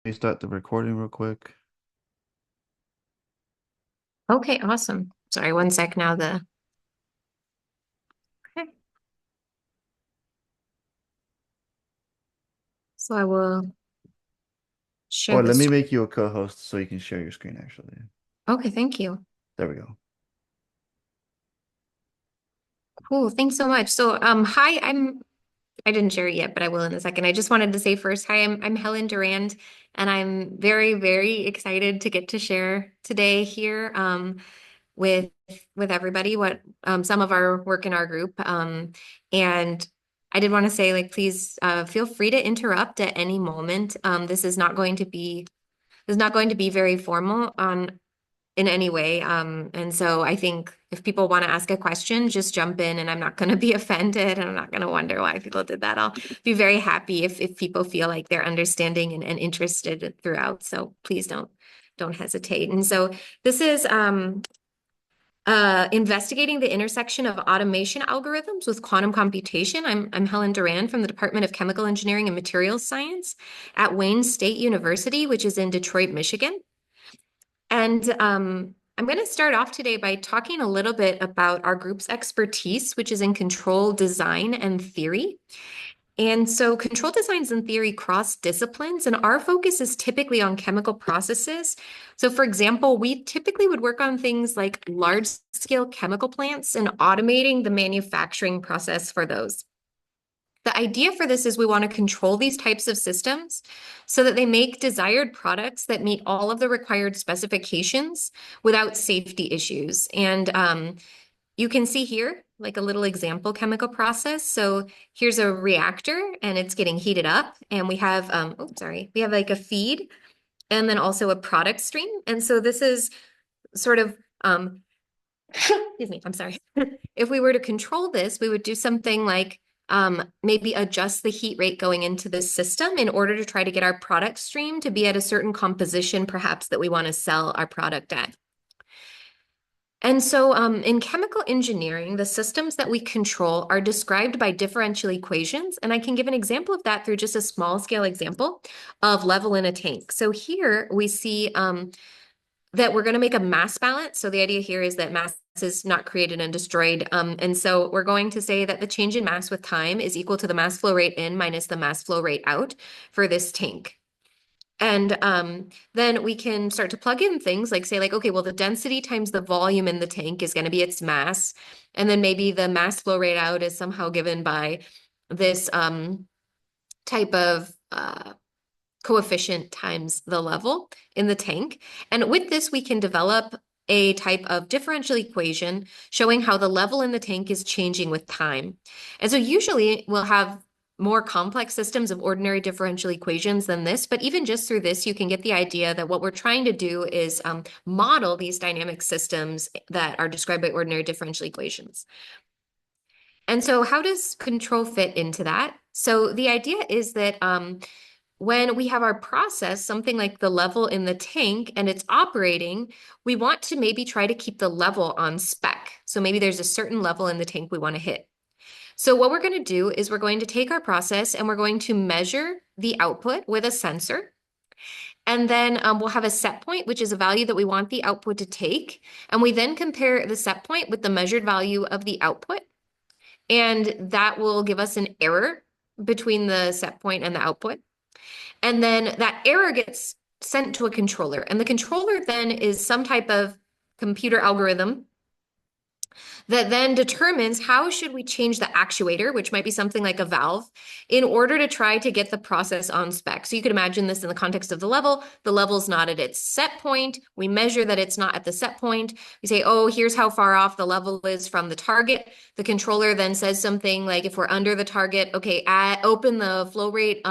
me start the recording real quick. Okay, awesome. Sorry, one sec now. Okay. So I will share Or the let me screen. make you a co-host so you can share your screen actually. Okay, thank you. There we go. Cool. Thanks so much. So, hi, I didn't share it yet, but I will in a second. I just wanted to say first, hi, I'm Helen Durand, and I'm very, very excited to get to share today here with with everybody what some of our work in our group. And I did want to say, like, please feel free to interrupt at any moment. This is not going to be very formal on in any way. And so I think if people want to ask a question, just jump in and I'm not going to be offended and I'm not going to wonder why people did that. I'll be very happy if people feel like they're understanding and interested throughout. So please don't hesitate. And so this is investigating the intersection of automation algorithms with quantum computation. I'm Helen Durand from the Department of Chemical Engineering and Materials Science at Wayne State University, which is in Detroit, Michigan. And I'm going to start off today by talking a little bit about our group's expertise, which is in control design and theory. And so control designs and theory cross disciplines, and our focus is typically on chemical processes. So, for example, we typically would work on things like large scale chemical plants and automating the manufacturing process for those. The idea for this is we want to control these types of systems so that they make desired products that meet all of the required specifications without safety issues. And you can see here like a little example chemical process. So here's a reactor and it's getting heated up, and we have we have like a feed and then also a product stream. And so this is sort of excuse me, I'm sorry. If we were to control this, we would do something like maybe adjust the heat rate going into the system in order to try to get our product stream to be at a certain composition, perhaps that we want to sell our product at. And so in chemical engineering, the systems that we control are described by differential equations. And I can give an example of that through just a small scale example of level in a tank. So here we see that we're going to make a mass balance. So the idea here is that mass is not created and destroyed. And so we're going to say that the change in mass with time is equal to the mass flow rate in minus the mass flow rate out for this tank. And then we can start to plug in things like say like, okay, well, the density times the volume in the tank is going to be its mass. And then maybe the mass flow rate out is somehow given by this type of coefficient times the level in the tank. And with this, we can develop a type of differential equation showing how the level in the tank is changing with time. And so usually we'll have more complex systems of ordinary differential equations than this, but even just through this, you can get the idea that what we're trying to do is model these dynamic systems that are described by ordinary differential equations. And so how does control fit into that? So the idea is that when we have our process, something like the level in the tank, and it's operating, we want to maybe try to keep the level on spec. So maybe there's a certain level in the tank we want to hit. So what we're going to do is we're going to take our process and we're going to measure the output with a sensor. And then we'll have a set point, which is a value that we want the output to take. And we then compare the set point with the measured value of the output. And that will give us an error between the set point and the output. And then that error gets sent to a controller. And the controller then is some type of computer algorithm that then determines how should we change the actuator, which might be something like a valve, in order to try to get the process on spec. So you could imagine this in the context of the level. The level's not at its set point. We measure that it's not at the set point. We say, oh, here's how far off the level is from the target. The controller then says something like, if we're under the target, okay, open the flow rate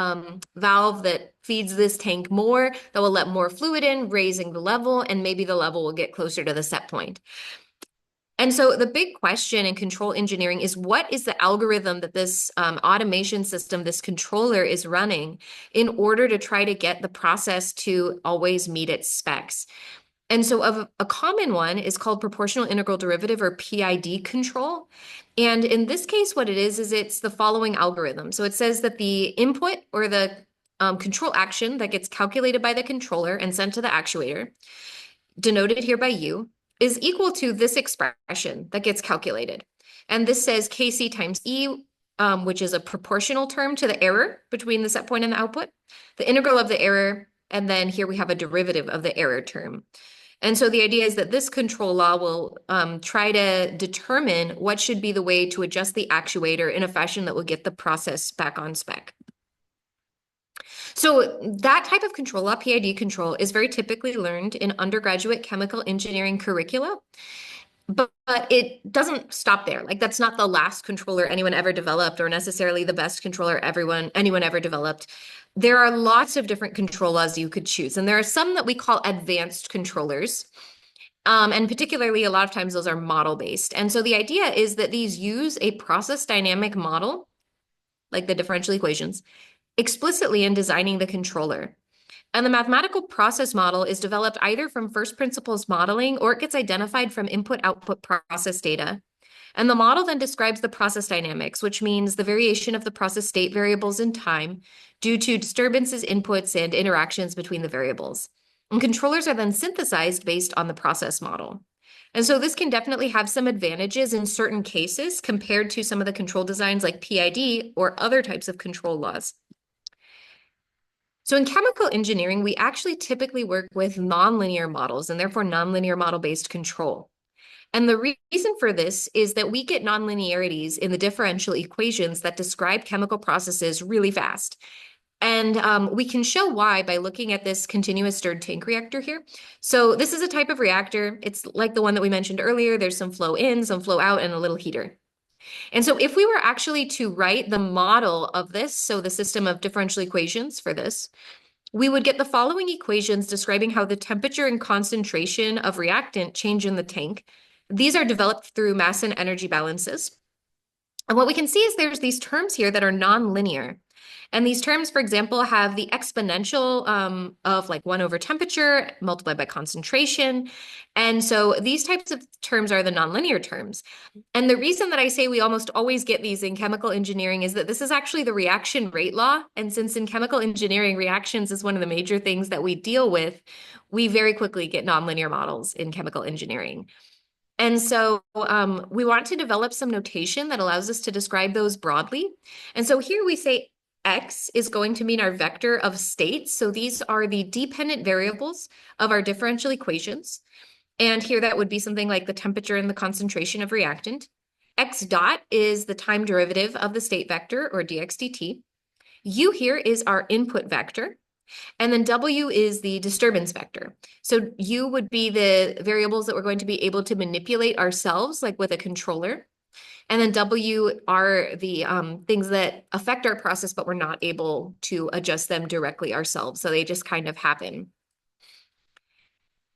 valve that feeds this tank more, that will let more fluid in, raising the level, and maybe the level will get closer to the set point. And so the big question in control engineering is what is the algorithm that this automation system, this controller is running in order to try to get the process to always meet its specs? And so a common one is called proportional integral derivative or PID control. And in this case, what it is it's the following algorithm. So it says that the input or the control action that gets calculated by the controller and sent to the actuator, denoted here by U, is equal to this expression that gets calculated. And this says Kc times E, which is a proportional term to the error between the set point and the output, the integral of the error, and then here we have a derivative of the error term. And so the idea is that this control law will try to determine what should be the way to adjust the actuator in a fashion that will get the process back on spec. So that type of control law, PID control, is very typically learned in undergraduate chemical engineering curricula. But it doesn't stop there. Like that's not the last controller anyone ever developed or necessarily the best controller anyone ever developed. There are lots of different control laws you could choose. And there are some that we call advanced controllers. And particularly a lot of times those are model-based. And so the idea is that these use a process dynamic model, like the differential equations, explicitly in designing the controller. And the mathematical process model is developed either from first principles modeling or it gets identified from input-output process data. And the model then describes the process dynamics, which means the variation of the process state variables in time due to disturbances, inputs, and interactions between the variables. And controllers are then synthesized based on the process model. And so this can definitely have some advantages in certain cases compared to some of the control designs like PID or other types of control laws. So in chemical engineering, we actually typically work with nonlinear models and therefore nonlinear model-based control. And the reason for this is that we get nonlinearities in the differential equations that describe chemical processes really fast. And we can show why by looking at this continuous stirred tank reactor here. So this is a type of reactor. It's like the one that we mentioned earlier. There's some flow in, some flow out, and a little heater. And so if we were actually to write the model of this, so the system of differential equations for this, we would get the following equations describing how the temperature and concentration of reactant change in the tank. These are developed through mass and energy balances. And what we can see is there's these terms here that are nonlinear. And these terms, for example, have the exponential of like 1 over temperature multiplied by concentration. And so these types of terms are the nonlinear terms. And the reason that I say we almost always get these in chemical engineering is that this is actually the reaction rate law. And since in chemical engineering, reactions is one of the major things that we deal with, we very quickly get nonlinear models in chemical engineering. And so we want to develop some notation that allows us to describe those broadly. And so here we say X is going to mean our vector of states. So these are the dependent variables of our differential equations. And here that would be something like the temperature and the concentration of reactant. X dot is the time derivative of the state vector, or dx dt. U here is our input vector. And then W is the disturbance vector. So U would be the variables that we're going to be able to manipulate ourselves, like with a controller. And then W are the things that affect our process, but we're not able to adjust them directly ourselves. So they just kind of happen.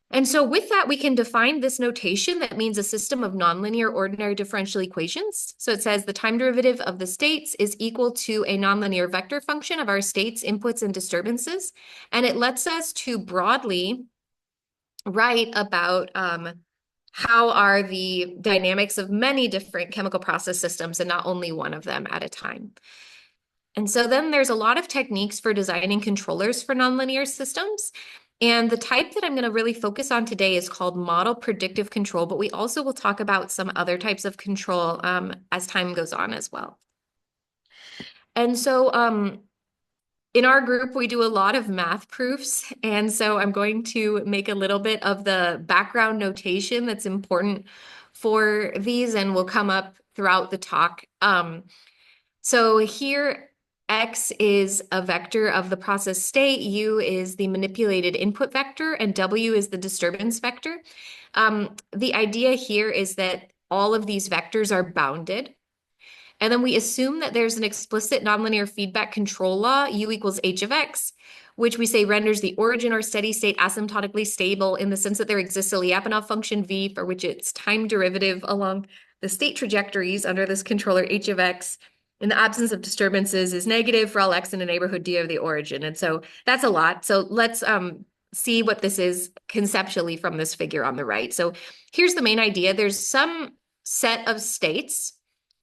And so with that, we can define this notation that means a system of nonlinear ordinary differential equations. So it says the time derivative of the states is equal to a nonlinear vector function of our states, inputs, and disturbances. And it lets us to broadly write about how are the dynamics of many different chemical process systems and not only one of them at a time. And so then there's a lot of techniques for designing controllers for nonlinear systems. And the type that I'm going to really focus on today is called model predictive control, but we also will talk about some other types of control as time goes on as well. And so in our group, we do a lot of math proofs. And so I'm going to make a little bit of the background notation that's important for these and will come up throughout the talk. So here, X is a vector of the process state, U is the manipulated input vector, and W is the disturbance vector. The idea here is that all of these vectors are bounded. And then we assume that there's an explicit nonlinear feedback control law, U equals H of X, which we say renders the origin or steady state asymptotically stable in the sense that there exists a Lyapunov function V for which its time derivative along the state trajectories under this controller H of X in the absence of disturbances is negative for all X in a neighborhood D of the origin. And so that's a lot. So let's see what this is conceptually from this figure on the right. So here's the main idea. There's some set of states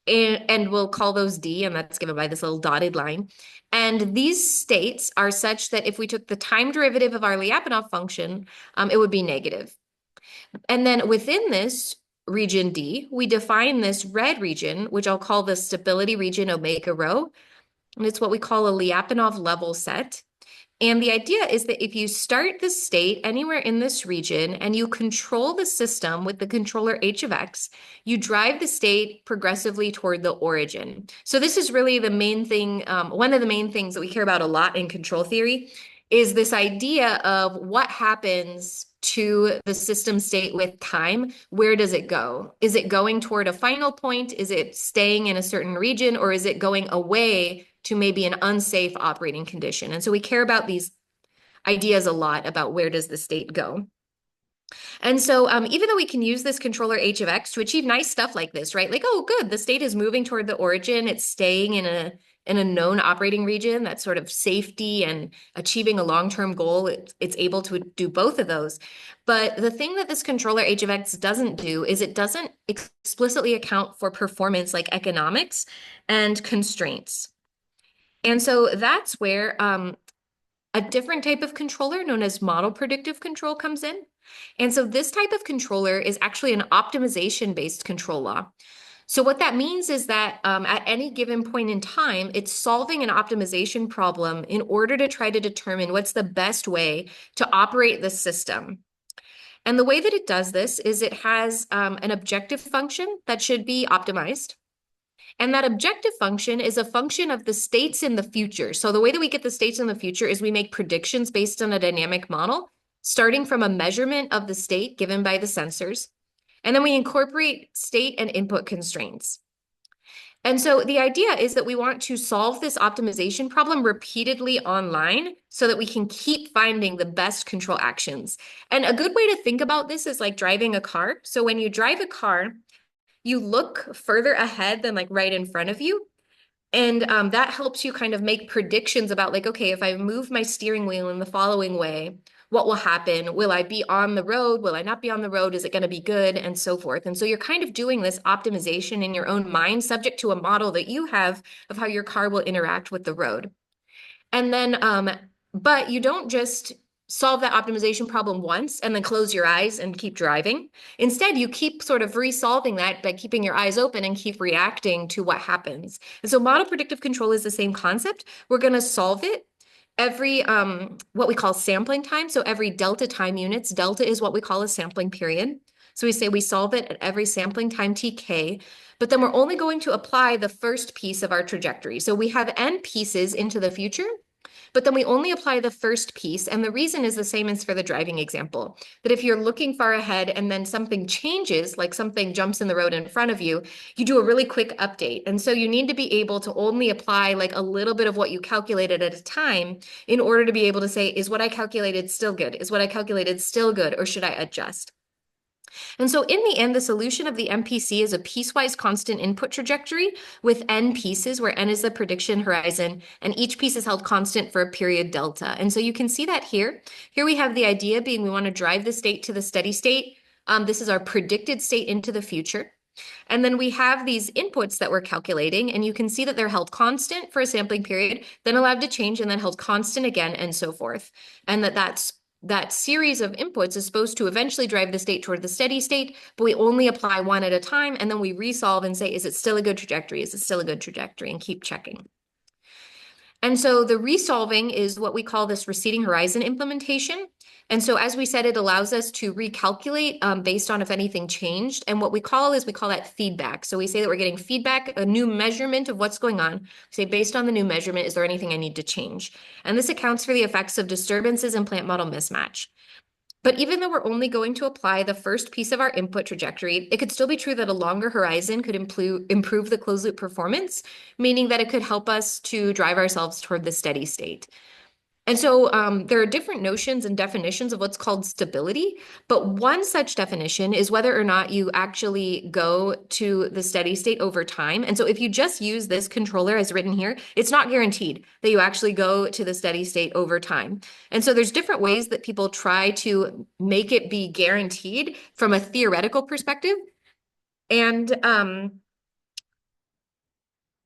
and we'll call those D, and that's given by this little dotted line. And these states are such that if we took the time derivative of our Lyapunov function, it would be negative. And then within this region D, we define this red region, which I'll call the stability region omega rho. And it's what we call a Lyapunov level set. And the idea is that if you start the state anywhere in this region and you control the system with the controller h of x, you drive the state progressively toward the origin. So this is really the main thing, one of the main things that we care about a lot in control theory is this idea of what happens to the system state with time. Where does it go? Is it going toward a final point? Is it staying in a certain region, or is it going away to maybe an unsafe operating condition? And so we care about these ideas a lot about where does the state go. And so even though we can use this controller h of x to achieve nice stuff like this, right? Like, oh, good, the state is moving toward the origin. It's staying in a known operating region. That's sort of safety and achieving a long-term goal. It's able to do both of those. But the thing that this controller h of x doesn't do is it doesn't explicitly account for performance like economics and constraints. And so that's where a different type of controller known as model predictive control comes in. And so this type of controller is actually an optimization-based control law. So what that means is that at any given point in time, it's solving an optimization problem in order to try to determine what's the best way to operate the system. And the way that it does this is it has an objective function that should be optimized. And that objective function is a function of the states in the future. So the way that we get the states in the future is we make predictions based on a dynamic model, starting from a measurement of the state given by the sensors. And then we incorporate state and input constraints. And so the idea is that we want to solve this optimization problem repeatedly online so that we can keep finding the best control actions. And a good way to think about this is like driving a car. So when you drive a car, you look further ahead than like right in front of you. And that helps you kind of make predictions about like, okay, if I move my steering wheel in the following way, what will happen? Will I be on the road? Will I not be on the road? Is it going to be good? And so forth. And so you're kind of doing this optimization in your own mind, subject to a model that you have of how your car will interact with the road. And then, but you don't just solve that optimization problem once and then close your eyes and keep driving. Instead, you keep sort of resolving that by keeping your eyes open and keep reacting to what happens. And so model predictive control is the same concept. We're going to solve it every what we call sampling time. So every delta time units, delta is what we call a sampling period. So we say we solve it at every sampling time tk, but then we're only going to apply the first piece of our trajectory. So we have n pieces into the future, but then we only apply the first piece. And the reason is the same as for the driving example, that if you're looking far ahead and then something changes, like something jumps in the road in front of you, you do a really quick update. And so you need to be able to only apply like a little bit of what you calculated at a time in order to be able to say, is what I calculated still good? Is what I calculated still good? Or should I adjust? And so in the end, the solution of the MPC is a piecewise constant input trajectory with n pieces, where n is the prediction horizon, and each piece is held constant for a period delta. And so you can see that here. Here we have the idea being we want to drive the state to the steady state. This is our predicted state into the future. And then we have these inputs that we're calculating, and you can see that they're held constant for a sampling period, then allowed to change, and then held constant again, and so forth. And that series of inputs is supposed to eventually drive the state toward the steady state, but we only apply one at a time, and then we resolve and say, is it still a good trajectory? Is it still a good trajectory? And keep checking. And so the resolving is what we call this receding horizon implementation. And so as we said, it allows us to recalculate based on if anything changed. And what we call that feedback. So we say that we're getting feedback, a new measurement of what's going on. We say based on the new measurement, is there anything I need to change? And this accounts for the effects of disturbances and plant model mismatch. But even though we're only going to apply the first piece of our input trajectory, it could still be true that a longer horizon could improve the closed loop performance, meaning that it could help us to drive ourselves toward the steady state. And so there are different notions and definitions of what's called stability, but one such definition is whether or not you actually go to the steady state over time. And so if you just use this controller as written here, it's not guaranteed that you actually go to the steady state over time. And so there's different ways that people try to make it be guaranteed from a theoretical perspective. And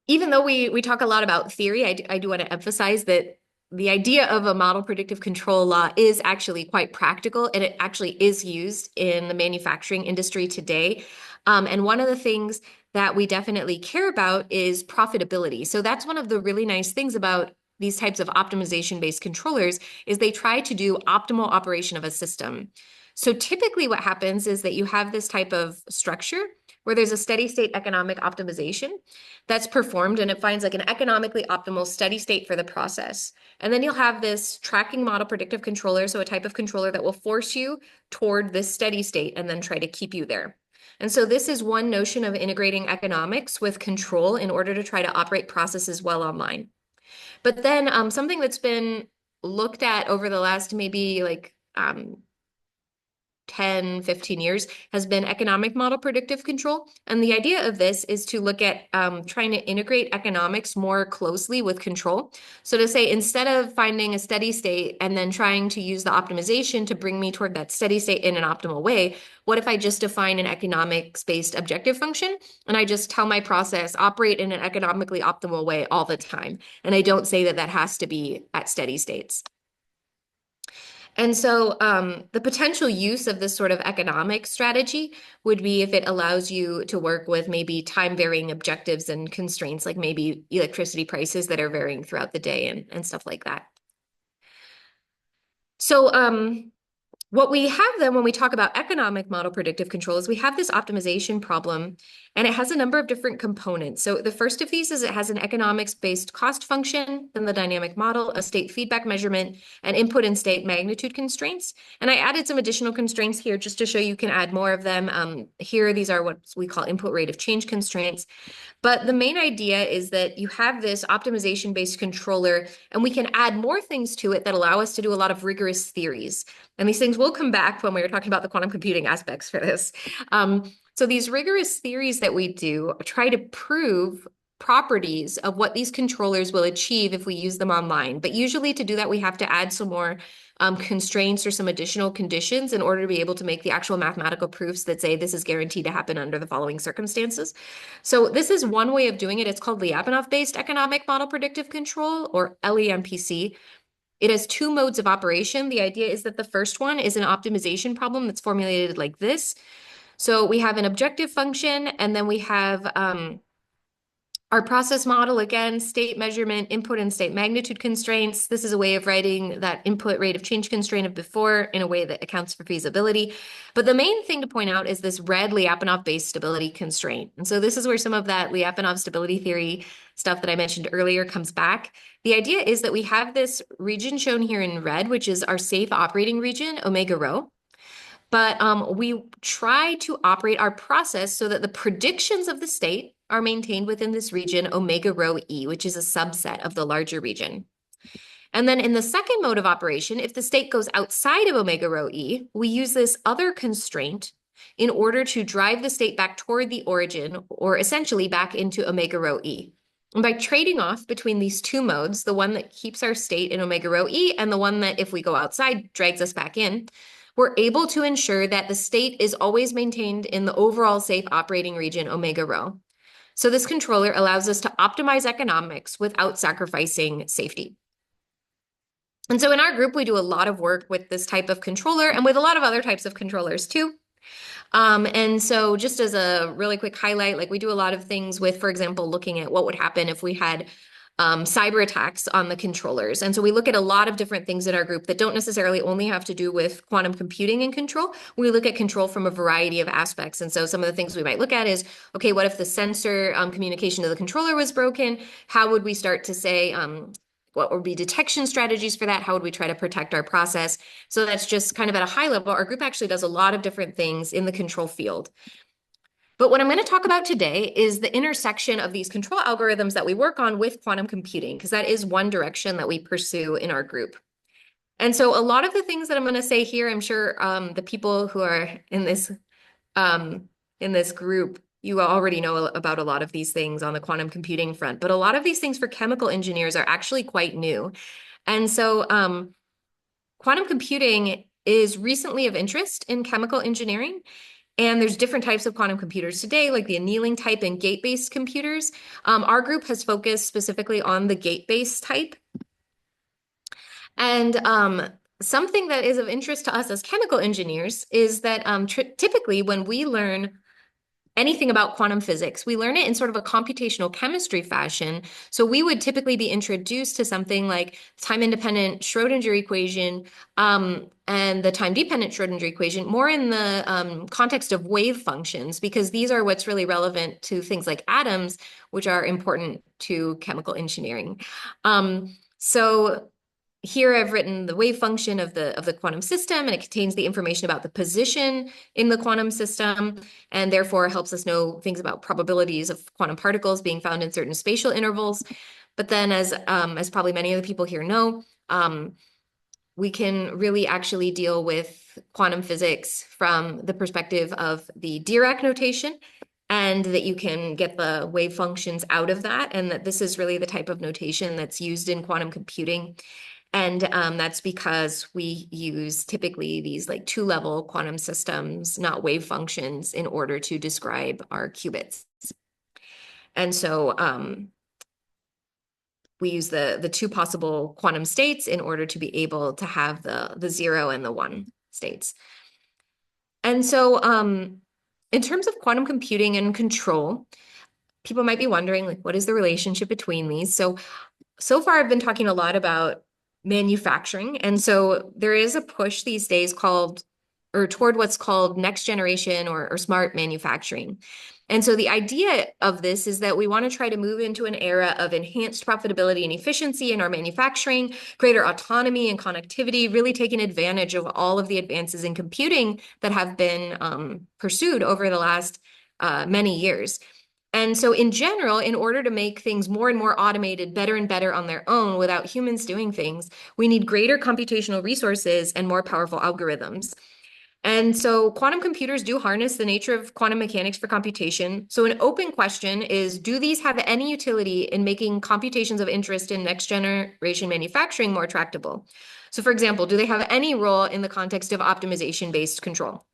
even though we talk a lot about theory, I do want to emphasize that the idea of a model predictive control law is actually quite practical, and it actually is used in the manufacturing industry today. And one of the things that we definitely care about is profitability. So that's one of the really nice things about these types of optimization-based controllers is they try to do optimal operation of a system. So typically what happens is that you have this type of structure where there's a steady state economic optimization that's performed, and it finds like an economically optimal steady state for the process. And then you'll have this tracking model predictive controller, so a type of controller that will force you toward this steady state and then try to keep you there. And so this is one notion of integrating economics with control in order to try to operate processes well online. But then something that's been looked at over the last maybe like 10, 15 years has been economic model predictive control. And the idea of this is to look at trying to integrate economics more closely with control. So to say, instead of finding a steady state and then trying to use the optimization to bring me toward that steady state in an optimal way, what if I just define an economics-based objective function and I just tell my process operate in an economically optimal way all the time? And I don't say that that has to be at steady states. And so the potential use of this sort of economic strategy would be if it allows you to work with maybe time varying objectives and constraints, like maybe electricity prices that are varying throughout the day and stuff like that. So what we have then when we talk about economic model predictive control is we have this optimization problem, and it has a number of different components. So the first of these is it has an economics-based cost function, then the dynamic model, a state feedback measurement, and input and state magnitude constraints. And I added some additional constraints here just to show you can add more of them. Here, these are what we call input rate of change constraints. But the main idea is that you have this optimization-based controller, and we can add more things to it that allow us to do a lot of rigorous theories. And these things will come back when we were talking about the quantum computing aspects for this. So these rigorous theories that we do try to prove properties of what these controllers will achieve if we use them online. But usually to do that, we have to add some more constraints or some additional conditions in order to be able to make the actual mathematical proofs that say this is guaranteed to happen under the following circumstances. So this is one way of doing it. It's called Lyapunov-based economic model predictive control, or LEMPC. It has two modes of operation. The idea is that the first one is an optimization problem that's formulated like this. So we have an objective function, and then we have our process model, again, state measurement, input and state magnitude constraints. This is a way of writing that input rate of change constraint of before in a way that accounts for feasibility. But the main thing to point out is this red Lyapunov-based stability constraint. And so this is where some of that Lyapunov stability theory stuff that I mentioned earlier comes back. The idea is that we have this region shown here in red, which is our safe operating region, omega rho. But we try to operate our process so that the predictions of the state are maintained within this region, omega rho E, which is a subset of the larger region. And then in the second mode of operation, if the state goes outside of omega rho E, we use this other constraint in order to drive the state back toward the origin, or essentially back into omega rho E. And by trading off between these two modes, the one that keeps our state in omega rho E and the one that, if we go outside, drags us back in, we're able to ensure that the state is always maintained in the overall safe operating region, omega rho. So this controller allows us to optimize economics without sacrificing safety. And so in our group, we do a lot of work with this type of controller and with a lot of other types of controllers too. And so just as a really quick highlight, like we do a lot of things with, for example, looking at what would happen if we had cyber attacks on the controllers. And so we look at a lot of different things in our group that don't necessarily only have to do with quantum computing and control. We look at control from a variety of aspects. And so some of the things we might look at is, okay, what if the sensor communication to the controller was broken? How would we start to say, what would be detection strategies for that? How would we try to protect our process? So that's just kind of at a high level. Our group actually does a lot of different things in the control field. But what I'm going to talk about today is the intersection of these control algorithms that we work on with quantum computing, because that is one direction that we pursue in our group. And so a lot of the things that I'm going to say here, I'm sure the people who are in this group, you already know about a lot of these things on the quantum computing front, but a lot of these things for chemical engineers are actually quite new. And so quantum computing is recently of interest in chemical engineering. And there's different types of quantum computers today, like the annealing type and gate-based computers. Our group has focused specifically on the gate-based type. And something that is of interest to us as chemical engineers is that typically when we learn anything about quantum physics, we learn it in sort of a computational chemistry fashion. So we would typically be introduced to something like time-independent Schrodinger equation and the time-dependent Schrodinger equation more in the context of wave functions, because these are what's really relevant to things like atoms, which are important to chemical engineering. So here I've written the wave function of the quantum system, and it contains the information about the position in the quantum system, and therefore helps us know things about probabilities of quantum particles being found in certain spatial intervals. But then, as probably many of the people here know, we can really actually deal with quantum physics from the perspective of the Dirac notation, and that you can get the wave functions out of that, and that this is really the type of notation that's used in quantum computing. And that's because we use typically these like two-level quantum systems, not wave functions, in order to describe our qubits. And so we use the two possible quantum states in order to be able to have the 0 and the 1 states. And so in terms of quantum computing and control, people might be wondering, like, what is the relationship between these? So far, I've been talking a lot about manufacturing. And so there is a push these days toward what's called next generation or smart manufacturing. And so the idea of this is that we want to try to move into an era of enhanced profitability and efficiency in our manufacturing, greater autonomy and connectivity, really taking advantage of all of the advances in computing that have been pursued over the last many years. And so in general, in order to make things more and more automated, better and better on their own without humans doing things, we need greater computational resources and more powerful algorithms. And so quantum computers do harness the nature of quantum mechanics for computation. So an open question is, do these have any utility in making computations of interest in next generation manufacturing more tractable? So for example, do they have any role in the context of optimization-based control?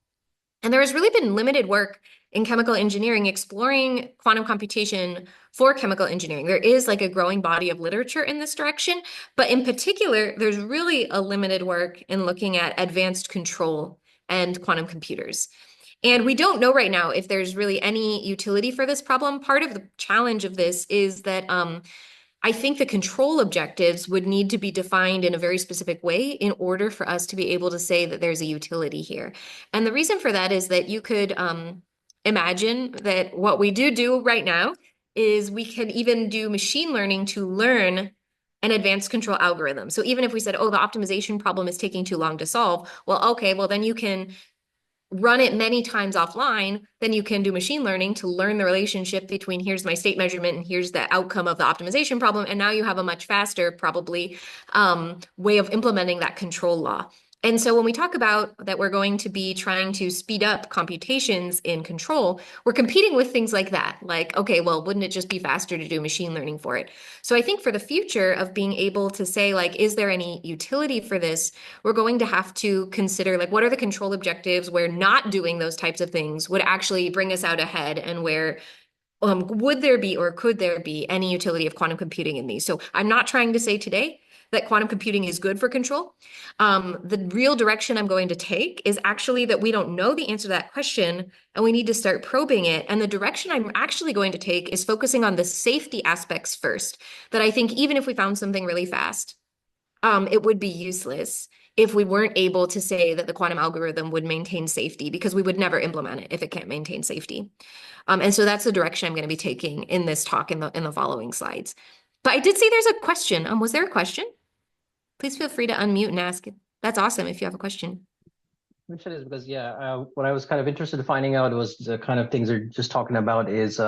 And there has really been limited work in chemical engineering exploring quantum computation for chemical engineering. There is like a growing body of literature in this direction, but in particular, there's really a limited work in looking at advanced control and quantum computers. And we don't know right now if there's really any utility for this problem. Part of the challenge of this is that I think the control objectives would need to be defined in a very specific way in order for us to be able to say that there's a utility here. And the reason for that is that you could imagine that what we do right now is we can even do machine learning to learn an advanced control algorithm. So even if we said, oh, the optimization problem is taking too long to solve, well, okay, well, then you can run it many times offline, then you can do machine learning to learn the relationship between here's my state measurement and here's the outcome of the optimization problem. And now you have a much faster, probably, way of implementing that control law. And so when we talk about that we're going to be trying to speed up computations in control, we're competing with things like that. Like, okay, well, wouldn't it just be faster to do machine learning for it? So I think for the future of being able to say, like, is there any utility for this? We're going to have to consider, like, what are the control objectives where not doing those types of things would actually bring us out ahead, and where would there be or could there be any utility of quantum computing in these? So I'm not trying to say today that quantum computing is good for control. The real direction I'm going to take is actually that we don't know the answer to that question, and we need to start probing it. And the direction I'm actually going to take is focusing on the safety aspects first, that I think even if we found something really fast, it would be useless if we weren't able to say that the quantum algorithm would maintain safety, because we would never implement it if it can't maintain safety. And so that's the direction I'm going to be taking in this talk in the following slides. But I did see there's a question. Was there a question? Please feel free to unmute and ask it. That's awesome if you have a question. Mention is because what I was kind of interested in finding out was the kind of things they're just talking about is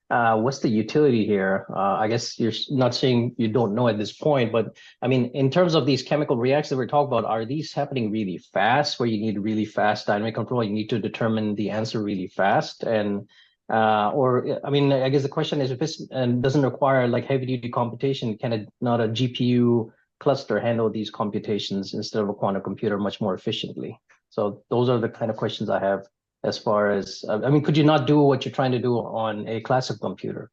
what's the utility here? I guess you're not saying you don't know at this point, but I mean, in terms of these chemical reactions that we're talking about, are these happening really fast where you need really fast dynamic control? You need to determine the answer really fast, and or I mean, I guess the question is, if this doesn't require like heavy duty computation, can it not a GPU cluster handle these computations instead of a quantum computer much more efficiently? So those are the kind of questions I have. as far as, I mean, could you not do what you're trying to do on a classic computer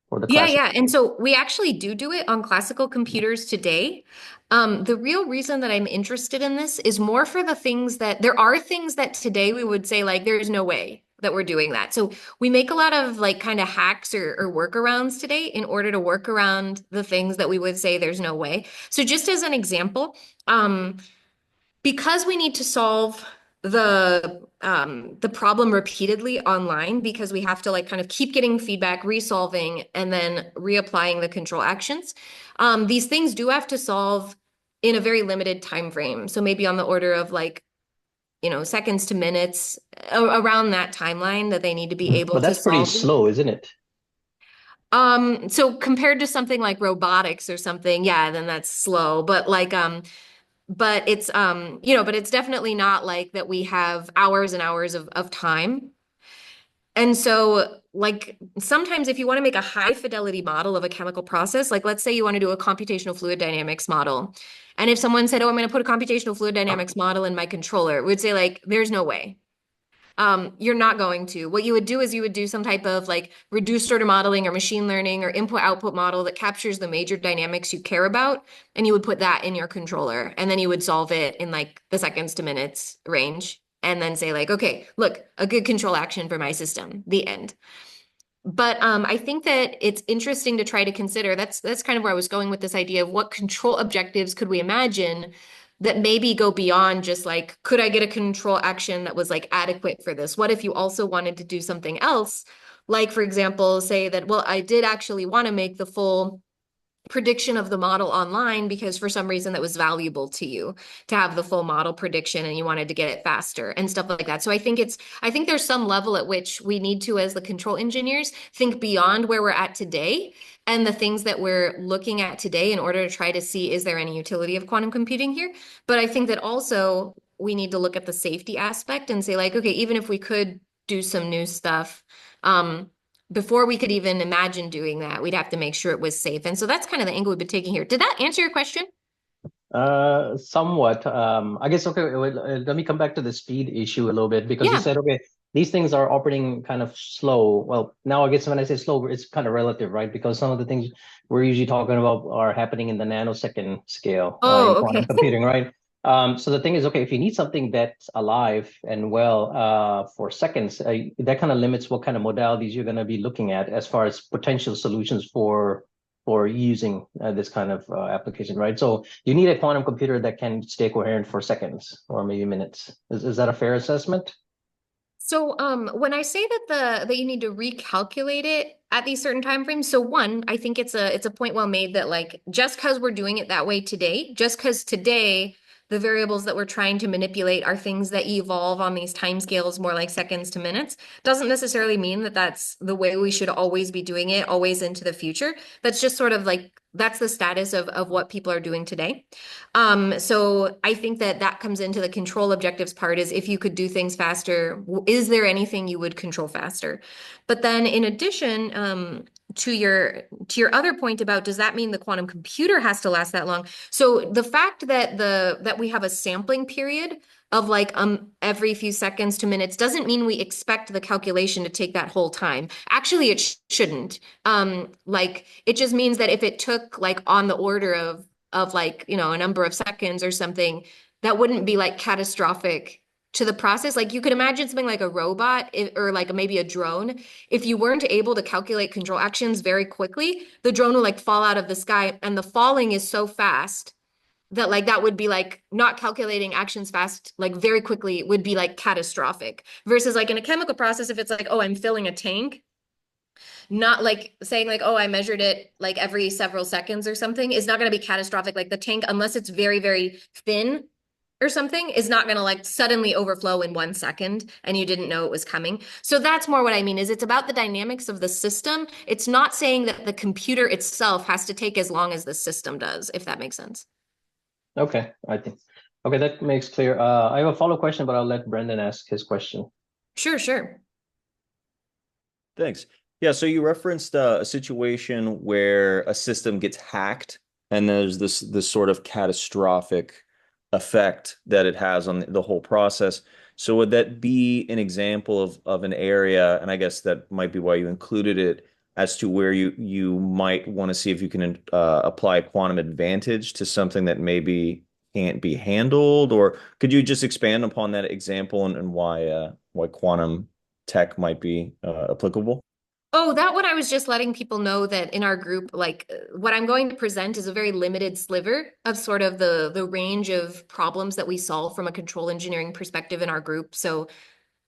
or the classic? Yeah. And so we actually do it on classical computers today. The real reason that I'm interested in this is more for the things that there are things that today we would say like there's no way that we're doing that. So we make a lot of like kind of hacks or workarounds today in order to work around the things that we would say there's no way. So just as an example, because we need to solve the problem repeatedly online because we have to like kind of keep getting feedback, resolving, and then reapplying the control actions. These things do have to solve in a very limited time frame. So maybe on the order of like, seconds to minutes around that timeline that they need to be able But to that's pretty solve. slow, isn't it? So compared to something like robotics or something, yeah, then that's slow. But it's definitely not like that we have hours and hours of time. And so, like, sometimes if you want to make a high fidelity model of a chemical process, like let's say you want to do a computational fluid dynamics model. And if someone said, "Oh, I'm going to put a computational fluid dynamics model in my controller," we'd say, like, there's no way. You're not going to. What you would do is you would do some type of like reduced order modeling or machine learning or input output model that captures the major dynamics you care about, and you would put that in your controller, and then you would solve it in like the seconds to minutes range, and then say like, okay, look, a good control action for my system, the end. But I think that it's interesting to try to consider. That's kind of where I was going with this idea of what control objectives could we imagine that maybe go beyond just like, could I get a control action that was like adequate for this? What if you also wanted to do something else? Like, for example, say that, well, I did actually want to make the full prediction of the model online because for some reason that was valuable to you to have the full model prediction and you wanted to get it faster and stuff like that. So I think there's some level at which we need to, as the control engineers, think beyond where we're at today and the things that we're looking at today in order to try to see, is there any utility of quantum computing here? But I think that also we need to look at the safety aspect and say like, okay, even if we could do some new stuff, before we could even imagine doing that, we'd have to make sure it was safe. And so that's kind of the angle we've been taking here. Did that answer your question? Somewhat. I guess, okay, let me come back to the speed issue a little bit because you Yeah. said, okay, these things are operating kind of slow. Well, now I guess when I say slow, it's kind of relative, right? Because some of the things we're usually talking about are happening in the nanosecond scale in Oh, quantum okay. computing, right? So the thing is, okay, if you need something that's alive and well for seconds, that kind of limits what kind of modalities you're going to be looking at as far as potential solutions for using this kind of application, right? So you need a quantum computer that can stay coherent for seconds or maybe minutes. Is that a fair assessment? So when I say that you need to recalculate it at these certain time frames, so one, I think it's a point well made that like just because we're doing it that way today, just because today the variables that we're trying to manipulate are things that evolve on these time scales more like seconds to minutes, doesn't necessarily mean that that's the way we should always be doing it, always into the future. That's just sort of like that's the status of what people are doing today. So I think that that comes into the control objectives part is if you could do things faster, is there anything you would control faster? But then in addition, to your other point about does that mean the quantum computer has to last that long? So the fact that that we have a sampling period of like every few seconds to minutes doesn't mean we expect the calculation to take that whole time. Actually, it shouldn't. Like it just means that if it took like on the order of like, a number of seconds or something, that wouldn't be like catastrophic to the process. Like you could imagine something like a robot or like maybe a drone. If you weren't able to calculate control actions very quickly, the drone will like fall out of the sky and the falling is so fast that like that would be like not calculating actions fast like very quickly would be like catastrophic versus like in a chemical process if it's like, oh, I'm filling a tank, not like saying like, oh, I measured it like every several seconds or something is not going to be catastrophic. Like the tank, unless it's very, very thin or something, is not going to like suddenly overflow in 1 second and you didn't know it was coming. So that's more what I mean is it's about the dynamics of the system. It's not saying that the computer itself has to take as long as the system does, if that makes sense. Okay, I think. Okay, that makes clear. I have a follow question, but I'll let Brendan ask his question. Sure, sure. Thanks. Yeah, so you referenced a situation where a system gets hacked and there's this sort of catastrophic effect that it has on the whole process. So would that be an example of an area, and I guess that might be why you included it, as to where you might want to see if you can apply quantum advantage to something that maybe can't be handled? Or could you just expand upon that example and why quantum tech might be applicable? Oh, that one I was just letting people know that in our group, like what I'm going to present is a very limited sliver of sort of the range of problems that we solve from a control engineering perspective in our group. So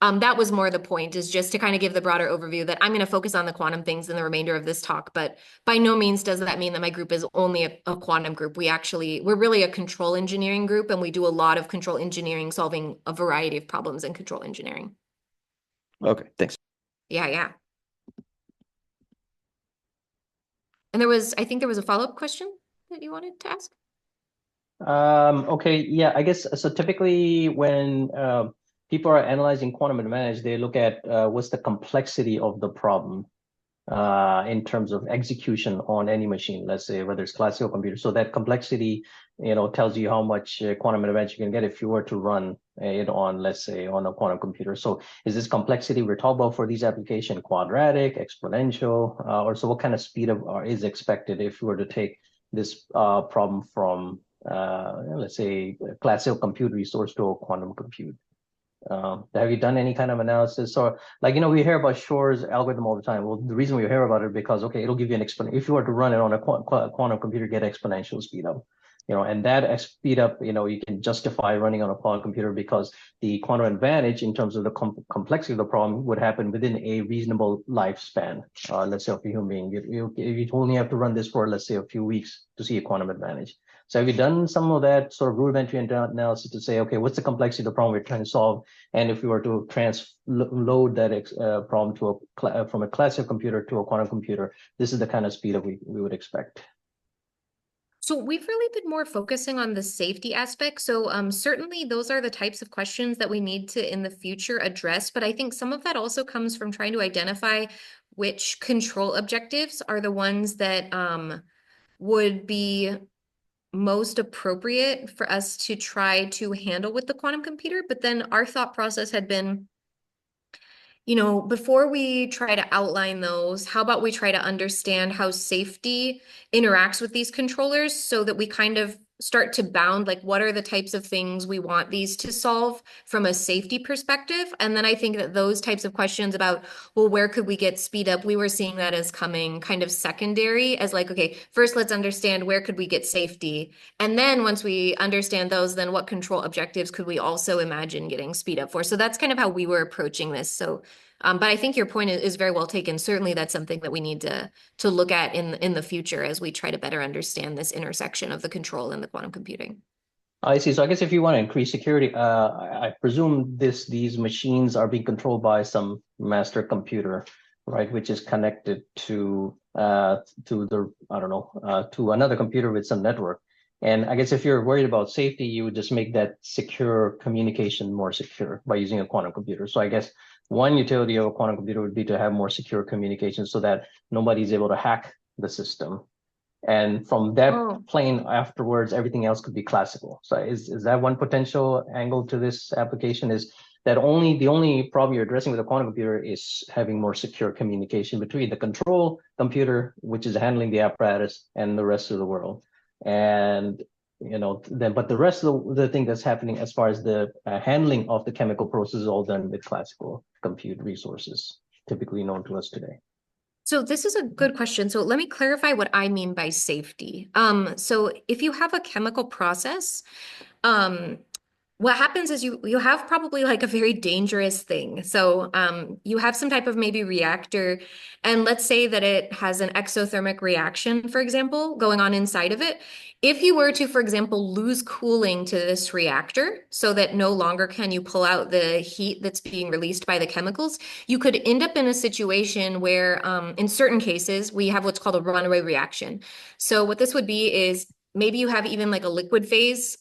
that was more the point, is just to kind of give the broader overview that I'm going to focus on the quantum things in the remainder of this talk, but by no means does that mean that my group is only a quantum group. We're really a control engineering group, and we do a lot of control engineering, solving a variety of problems in control engineering. Okay, thanks. Yeah, yeah. And I think there was a follow-up question that you wanted to ask. Okay, yeah, I guess so. Typically, when people are analyzing quantum advantage, they look at what's the complexity of the problem in terms of execution on any machine, let's say whether it's classical computer. So that complexity, tells you how much quantum advantage you can get if you were to run it on, let's say, on a quantum computer. So is this complexity we're talking about for these applications quadratic, exponential, or so what kind of speed is expected if you were to take this problem from, let's say, a classical compute resource to a quantum compute? Have you done any kind of analysis? Or like, we hear about Shor's algorithm all the time. Well, the reason we hear about it because, okay, it'll give you an exponent. If you were to run it on a quantum computer, get exponential speed up, and that speed up, you can justify running on a quantum computer because the quantum advantage in terms of the complexity of the problem would happen within a reasonable lifespan. Let's say of a human being, you only have to run this for, let's say, a few weeks to see a quantum advantage. So have you done some of that sort of rudimentary analysis to say, okay, what's the complexity of the problem we're trying to solve? And if we were to transload that problem from a classical computer to a quantum computer, this is the kind of speed that we would expect. So we've really been more focusing on the safety aspect. So certainly those are the types of questions that we need to in the future address. But I think some of that also comes from trying to identify which control objectives are the ones that would be most appropriate for us to try to handle with the quantum computer. But then our thought process had been, before we try to outline those, how about we try to understand how safety interacts with these controllers so that we kind of start to bound, like, what are the types of things we want these to solve from a safety perspective? And then I think that those types of questions about, well, where could we get speed up? We were seeing that as coming kind of secondary, as like, okay, first let's understand where could we get safety? And then once we understand those, then what control objectives could we also imagine getting speed up for? So that's kind of how we were approaching this. So but I think your point is very well taken. Certainly, that's something that we need to look at in the future as we try to better understand this intersection of the control and the quantum computing. I see. So I guess if you want to increase security, I presume these machines are being controlled by some master computer, right, which is connected to to another computer with some network. And I guess if you're worried about safety, you would just make that secure communication more secure by using a quantum computer. So I guess one utility of a quantum computer would be to have more secure communication so that nobody's able to hack the system. And from that plane afterwards, everything else could be classical. So is that one potential angle to this application, is that the only problem you're addressing with a quantum computer is having more secure communication between the control computer, which is handling the apparatus, and the rest of the world. And but the rest of the thing that's happening as far as the handling of the chemical process is all done with classical compute resources, typically known to us today. So this is a good question. So let me clarify what I mean by safety. So if you have a chemical process, what happens is you have probably like a very dangerous thing. So you have some type of maybe reactor, and let's say that it has an exothermic reaction, for example, going on inside of it. If you were to, for example, lose cooling to this reactor so that no longer can you pull out the heat that's being released by the chemicals, you could end up in a situation where in certain cases, we have what's called a runaway reaction. So what this would be is maybe you have even like a liquid phase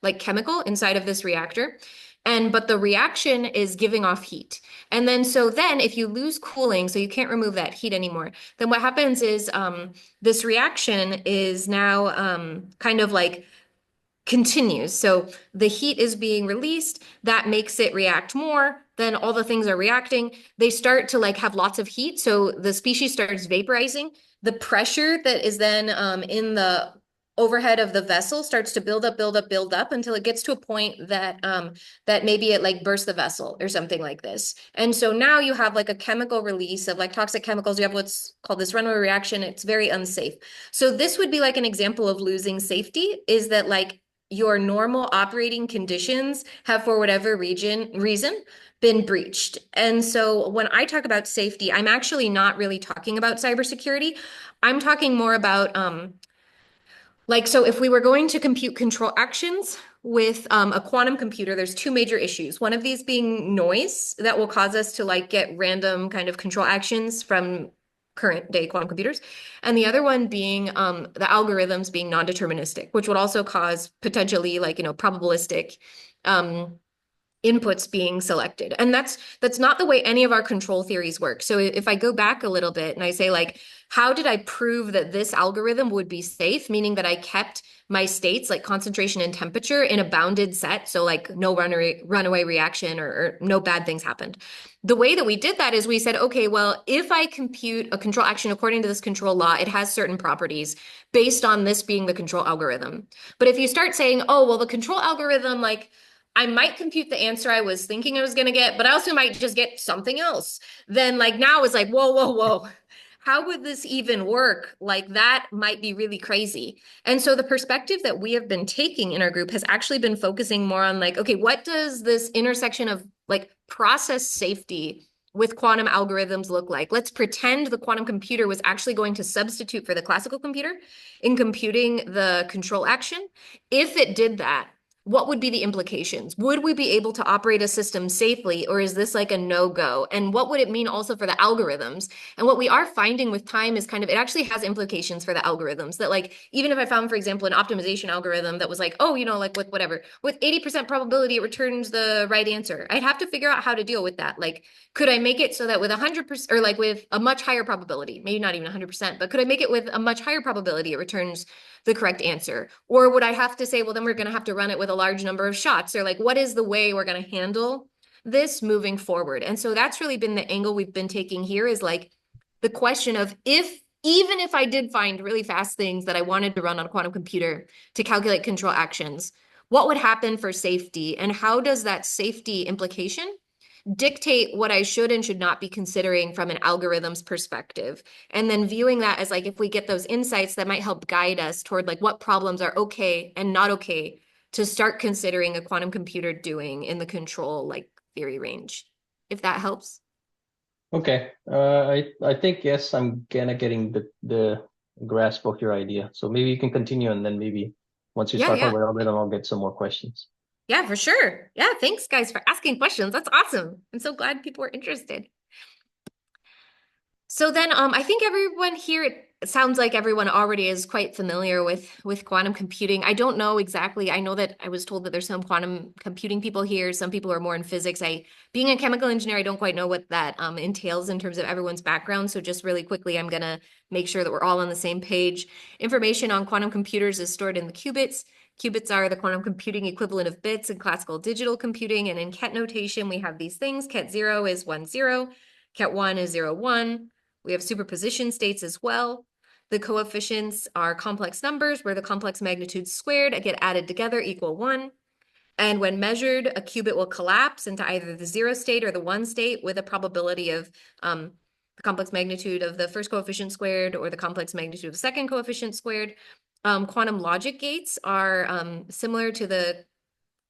like chemical inside of this reactor. But the reaction is giving off heat. And then if you lose cooling, so you can't remove that heat anymore, then what happens is this reaction is now kind of like continues. So the heat is being released, that makes it react more, then all the things are reacting. They start to like have lots of heat, so the species starts vaporizing. The pressure that is then in the overhead of the vessel starts to build up, build up, build up until it gets to a point that that maybe it like bursts the vessel or something like this. And so now you have like a chemical release of like toxic chemicals. You have what's called this runaway reaction. It's very unsafe. So this would be like an example of losing safety, is that like your normal operating conditions have, for whatever reason, been breached. And so when I talk about safety, I'm actually not really talking about cybersecurity. I'm talking more about like, so if we were going to compute control actions with a quantum computer, there's two major issues. One of these being noise that will cause us to like get random kind of control actions from current day quantum computers. And the other one being the algorithms being non-deterministic, which would also cause potentially like, probabilistic inputs being selected. And that's not the way any of our control theories work. So if I go back a little bit and I say like, how did I prove that this algorithm would be safe? Meaning that I kept my states like concentration and temperature in a bounded set. So like no runaway reaction or no bad things happened. The way that we did that is we said, okay, well, if I compute a control action according to this control law, it has certain properties based on this being the control algorithm. But if you start saying, oh, well, the control algorithm, like I might compute the answer I was thinking I was going to get, but I also might just get something else. Then like now it's like, whoa, whoa, whoa. How would this even work? Like that might be really crazy. And so the perspective that we have been taking in our group has actually been focusing more on like, okay, what does this intersection of like process safety with quantum algorithms look like? Let's pretend the quantum computer was actually going to substitute for the classical computer in computing the control action. If it did that, what would be the implications? Would we be able to operate a system safely, or is this like a no-go? And what would it mean also for the algorithms? And what we are finding with time is kind of, it actually has implications for the algorithms that like, even if I found, for example, an optimization algorithm that was like, oh, like with whatever, with 80% probability, it returns the right answer. I'd have to figure out how to deal with that. Like, could I make it so that with 100% or like with a much higher probability, maybe not even 100%, but could I make it with a much higher probability it returns the correct answer? Or would I have to say, well, then we're going to have to run it with a large number of shots? Or like, what is the way we're going to handle this moving forward? And so that's really been the angle we've been taking here, is like the question of even if I did find really fast things that I wanted to run on a quantum computer to calculate control actions, what would happen for safety? And how does that safety implication dictate what I should and should not be considering from an algorithm's perspective? And then viewing that as like, if we get those insights, that might help guide us toward like what problems are okay and not okay to start considering a quantum computer doing in the control like theory range, if that helps. Okay. I think yes, I'm kind of getting the grasp of your idea. So maybe you can continue, and then maybe once you start talking about algorithm, I'll get some more questions. Yeah, for sure. Yeah, thanks guys for asking questions. That's awesome. I'm so glad people are interested. So then I think everyone here, it sounds like everyone already is quite familiar with quantum computing. I don't know exactly. I know that I was told that there's some quantum computing people here. Some people are more in physics. Being a chemical engineer, I don't quite know what that entails in terms of everyone's background. So just really quickly, I'm going to make sure that we're all on the same page. Information on quantum computers is stored in the qubits. Qubits are the quantum computing equivalent of bits in classical digital computing. And in Ket notation, we have these things. Ket 0 is 1, 0. Ket 1 is 0, 1. We have superposition states as well. The coefficients are complex numbers where the complex magnitudes squared get added together equal 1. And when measured, a qubit will collapse into either the 0 state or the 1 state with a probability of the complex magnitude of the first coefficient squared or the complex magnitude of the second coefficient squared. Quantum logic gates are similar to the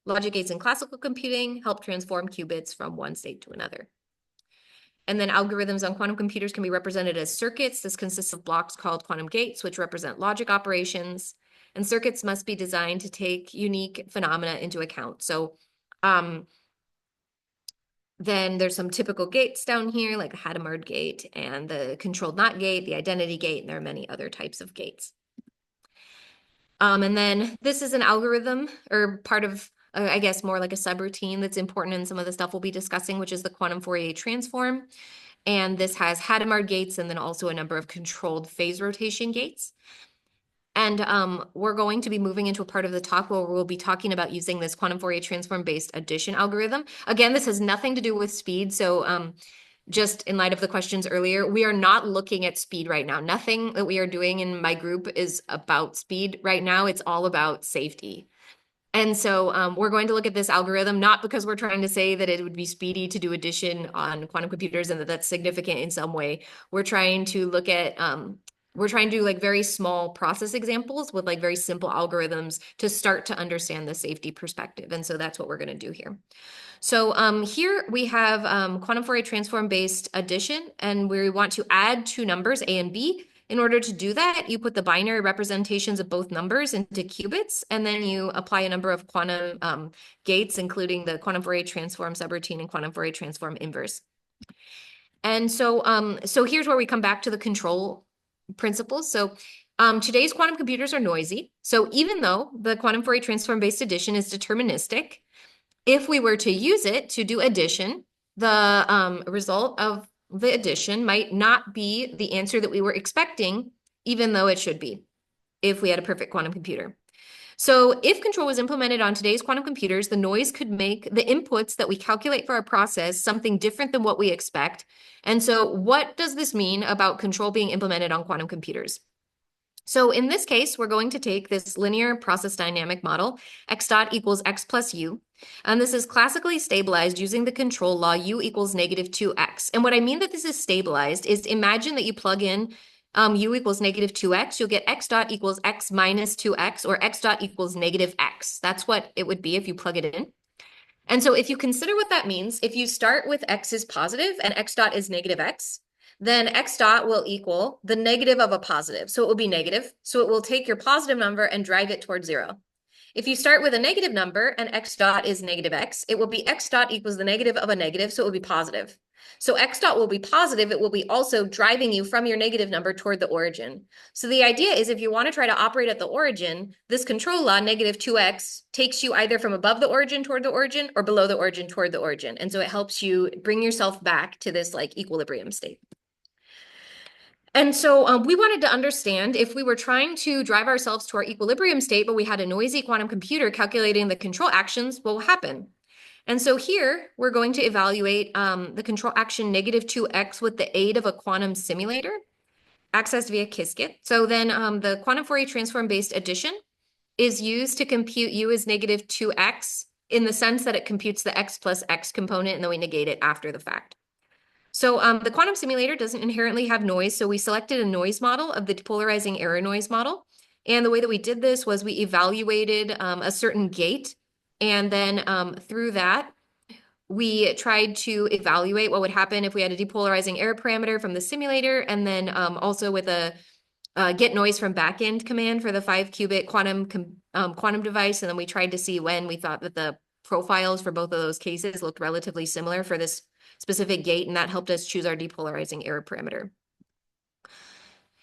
logic gates in classical computing, help transform qubits from one state to another. And then algorithms on quantum computers can be represented as circuits. This consists of blocks called quantum gates, which represent logic operations. And circuits must be designed to take unique phenomena into account. So then there's some typical gates down here, like the Hadamard gate and the controlled not gate, the identity gate, and there are many other types of gates. And then this is an algorithm, or part of, I guess, more like a subroutine that's important in some of the stuff we'll be discussing, which is the quantum Fourier transform. And this has Hadamard gates and then also a number of controlled phase rotation gates. And we're going to be moving into a part of the talk where we'll be talking about using this quantum Fourier transform-based addition algorithm. Again, this has nothing to do with speed. So just in light of the questions earlier, we are not looking at speed right now. Nothing that we are doing in my group is about speed right now. It's all about safety. And so we're going to look at this algorithm, not because we're trying to say that it would be speedy to do addition on quantum computers and that that's significant in some way. We're trying to look at, we're trying to do like very small process examples with like very simple algorithms to start to understand the safety perspective. And so that's what we're going to do here. So here we have quantum Fourier transform-based addition, and we want to add two numbers, A and B. In order to do that, you put the binary representations of both numbers into qubits, and then you apply a number of quantum gates, including the quantum Fourier transform subroutine and quantum Fourier transform inverse. And so here's where we come back to the control principles. So today's quantum computers are noisy. So even though the quantum Fourier transform-based addition is deterministic, if we were to use it to do addition, the result of the addition might not be the answer that we were expecting, even though it should be, if we had a perfect quantum computer. So if control was implemented on today's quantum computers, the noise could make the inputs that we calculate for our process something different than what we expect. And so what does this mean about control being implemented on quantum computers? So in this case, we're going to take this linear process dynamic model, x dot equals x plus u, and this is classically stabilized using the control law u equals negative 2x. And what I mean that this is stabilized is imagine that you plug in u equals negative 2x, you'll get x dot equals x minus 2x, or x dot equals negative x. That's what it would be if you plug it in. And so if you consider what that means, if you start with x is positive and x dot is negative x, then x dot will equal the negative of a positive. So it will be negative. So it will take your positive number and drive it towards 0. If you start with a negative number and x dot is negative x, it will be x dot equals the negative of a negative, so it will be positive. So x dot will be positive. It will be also driving you from your negative number toward the origin. So the idea is if you want to try to operate at the origin, this control law, negative 2x, takes you either from above the origin toward the origin or below the origin toward the origin. And so it helps you bring yourself back to this like equilibrium state. And so we wanted to understand if we were trying to drive ourselves to our equilibrium state, but we had a noisy quantum computer calculating the control actions, what will happen? And so here we're going to evaluate the control action negative 2x with the aid of a quantum simulator accessed via Qiskit. So then the quantum Fourier transform-based addition is used to compute u as negative 2x in the sense that it computes the x plus x component, and then we negate it after the fact. So the quantum simulator doesn't inherently have noise, so we selected a noise model of the depolarizing error noise model. And the way that we did this was we evaluated a certain gate, and then through that, we tried to evaluate what would happen if we had a depolarizing error parameter from the simulator, and then also with a get noise from backend command for the 5-qubit quantum device. And then we tried to see when we thought that the profiles for both of those cases looked relatively similar for this specific gate, and that helped us choose our depolarizing error parameter.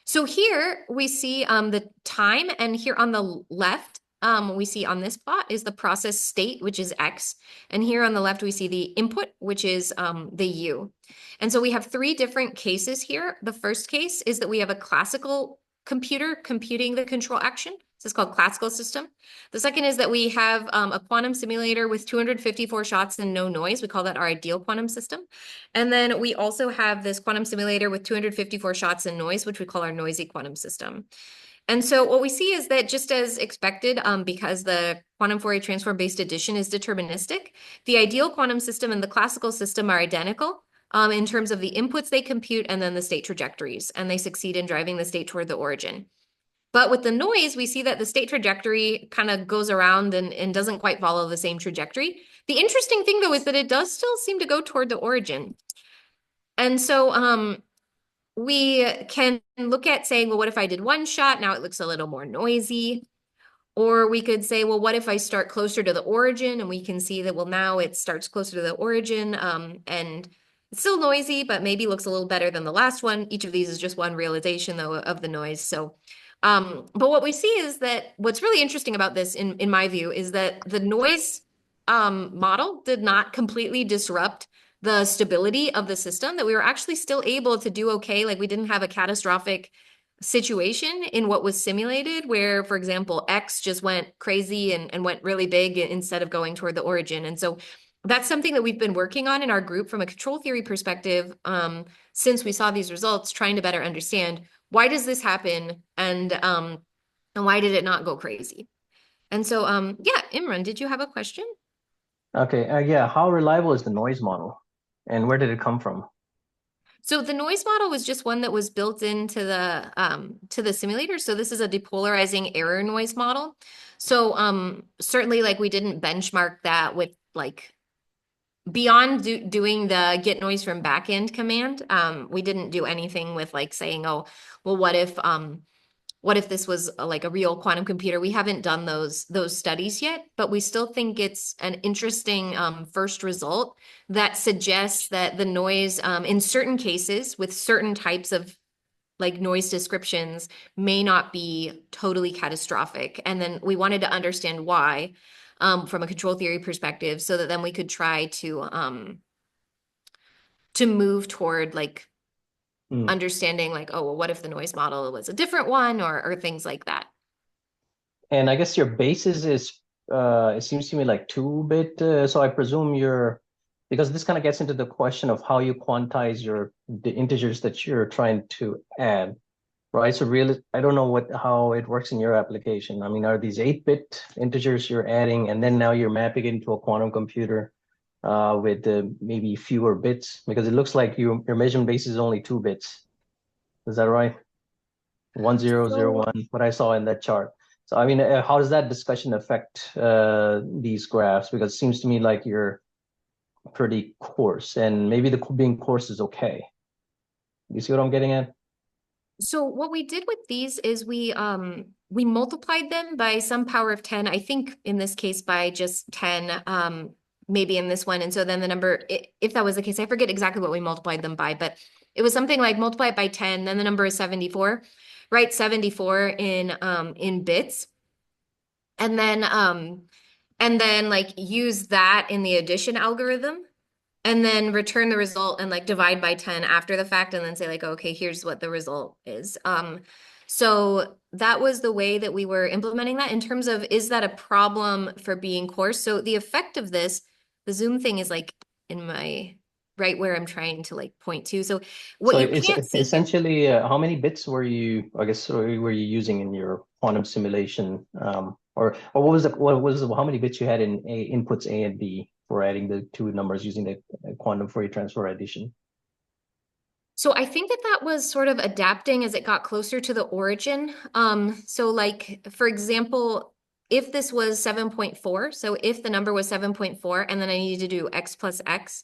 So here we see the time, and here on the left, we see on this plot is the process state, which is x, and here on the left we see the input, which is the u. And so we have three different cases here. The first case is that we have a classical computer computing the control action. This is called classical system. The second is that we have a quantum simulator with 254 shots and no noise. We call that our ideal quantum system. And then we also have this quantum simulator with 254 shots and noise, which we call our noisy quantum system. And so what we see is that just as expected, because the quantum Fourier transform-based addition is deterministic, the ideal quantum system and the classical system are identical in terms of the inputs they compute and then the state trajectories, and they succeed in driving the state toward the origin. But with the noise, we see that the state trajectory kind of goes around and doesn't quite follow the same trajectory. The interesting thing, though, is that it does still seem to go toward the origin. And so we can look at saying, well, what if I did one shot? Now it looks a little more noisy. Or we could say, well, what if I start closer to the origin? And we can see that, well, now it starts closer to the origin and it's still noisy, but maybe looks a little better than the last one. Each of these is just one realization, though, of the noise. So but what we see is that what's really interesting about this, in my view, is that the noise model did not completely disrupt the stability of the system, that we were actually still able to do okay. Like we didn't have a catastrophic situation in what was simulated where, for example, X just went crazy and went really big instead of going toward the origin. And so that's something that we've been working on in our group from a control theory perspective, since we saw these results, trying to better understand why does this happen and why did it not go crazy? And so, yeah, Imran, did you have a question? Okay, yeah. How reliable is the noise model, and where did it come from? So the noise model was just one that was built into the simulator. So this is a depolarizing error noise model. So certainly like we didn't benchmark that with like beyond doing the get noise from backend command. We didn't do anything with like saying, oh, well, what if this was like a real quantum computer? We haven't done those studies yet, but we still think it's an interesting first result that suggests that the noise in certain cases with certain types of like noise descriptions may not be totally catastrophic. And then we wanted to understand why from a control theory perspective so that then we could try to move toward like Hmm. understanding like, oh, well, what if the noise model was a different one or things like that. And I guess your basis is, it seems to me like 2-bit. So I presume because this kind of gets into the question of how you quantize the integers that you're trying to add, right? So really, I don't know how it works in your application. I mean, are these 8-bit integers you're adding, and then now you're mapping it into a quantum computer with maybe fewer bits? Because it looks like your measurement base is only 2 bits. Is that right? 1001, So what I saw in that chart. So, I mean, how does that discussion affect these graphs? Because it seems to me like you're pretty coarse, and maybe the being coarse is okay. You see what I'm getting at? So what we did with these is we multiplied them by some power of 10. I think in this case by just 10, maybe in this one. And so then the number, if that was the case, I forget exactly what we multiplied them by, but it was something like multiply it by 10, then the number is 74, right? 74 in bits. And then like use that in the addition algorithm and then return the result and like divide by 10 after the fact and then say like, okay, here's what the result is. So that was the way that we were implementing that in terms of, is that a problem for being coarse? So the effect of this, the Zoom thing is like in my, right where I'm trying to like point to. So what So you it's can't see here. essentially how many bits were you, I guess, were you using in your quantum simulation? Or how many bits you had in inputs A and B for adding the two numbers using the quantum Fourier transfer addition? So I think that that was sort of adapting as it got closer to the origin. So like, for example, if this was 7.4, so if the number was 7.4 and then I needed to do x plus x,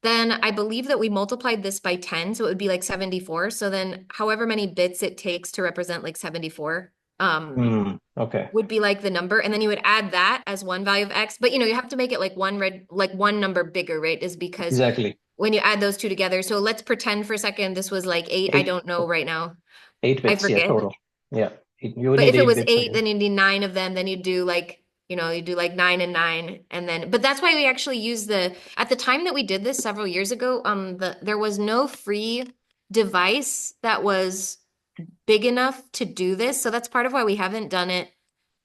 then I believe that we multiplied this by 10, so it would be like 74. So then however many bits it takes to represent like 74, Okay, would be like the number. And then you would add that as one value of x. But you have to make it like one number bigger, right? Is because exactly. when you add those two together. So let's pretend for a second this was like 8. I Eight, don't know right now. eight I bits, yeah, forget. total. Yeah, you would But need if it eight was bits 8, again. then you need 9 of them. Then you do like, you do like 9 and 9. And then, but that's why we actually use at the time that we did this several years ago, there was no free device that was big enough to do this. So that's part of why we haven't done it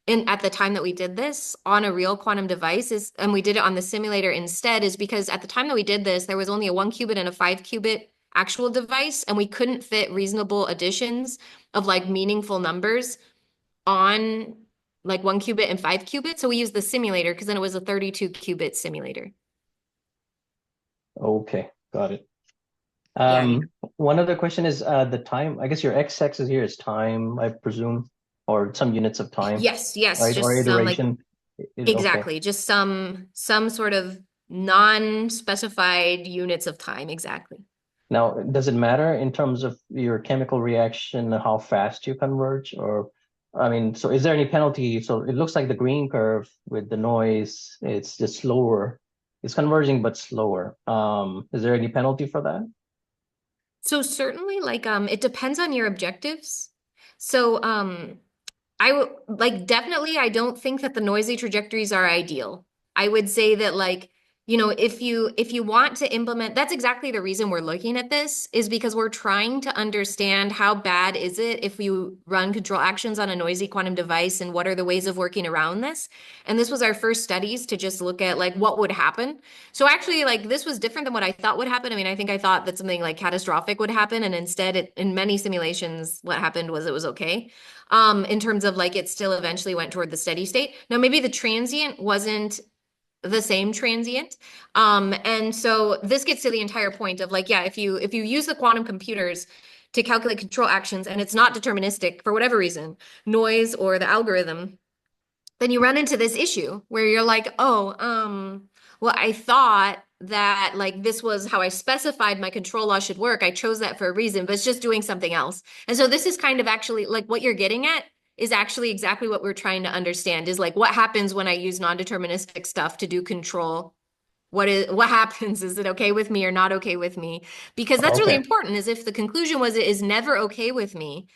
at the time that we did this on a real quantum device and we did it on the simulator instead is because at the time that we did this, there was only a 1-qubit and a 5-qubit actual device, and we couldn't fit reasonable additions of like meaningful numbers on like 1-qubit and 5-qubit. So we used the simulator because then it was a 32-qubit simulator. Okay, got it. Yeah. One other question is the time. I guess your x-axis here is time, I presume, or some units of time, Yes, right? Or just some like iteration. Okay. exactly, just some sort of non-specified units of time, exactly. Now, does it matter in terms of your chemical reaction, how fast you converge? Or, I mean, so is there any penalty? So it looks like the green curve with the noise, it's just slower. It's converging, but slower. Is there any penalty for that? So certainly like it depends on your objectives. So I would like definitely I don't think that the noisy trajectories are ideal. I would say that like if you want to implement, that's exactly the reason we're looking at this, is because we're trying to understand how bad is it if we run control actions on a noisy quantum device, and what are the ways of working around this. And this was our first studies to just look at like what would happen. So actually, like, this was different than what I thought would happen. I mean, I think I thought that something like catastrophic would happen, and instead in many simulations what happened was it was okay. In terms of like it still eventually went toward the steady state. Now maybe the transient wasn't the same transient. And so this gets to the entire point of like, yeah, if you use the quantum computers to calculate control actions and it's not deterministic for whatever reason, noise or the algorithm, then you run into this issue where you're like, oh, well, I thought that like this was how I specified my control law should work. I chose that for a reason, but it's just doing something else. And so this is kind of actually like what you're getting at is actually exactly what we're trying to understand, is like what happens when I use non-deterministic stuff to do control. What happens? Is it okay with me or not okay with me? Because that's really Okay. important, is if the conclusion was it is never okay with me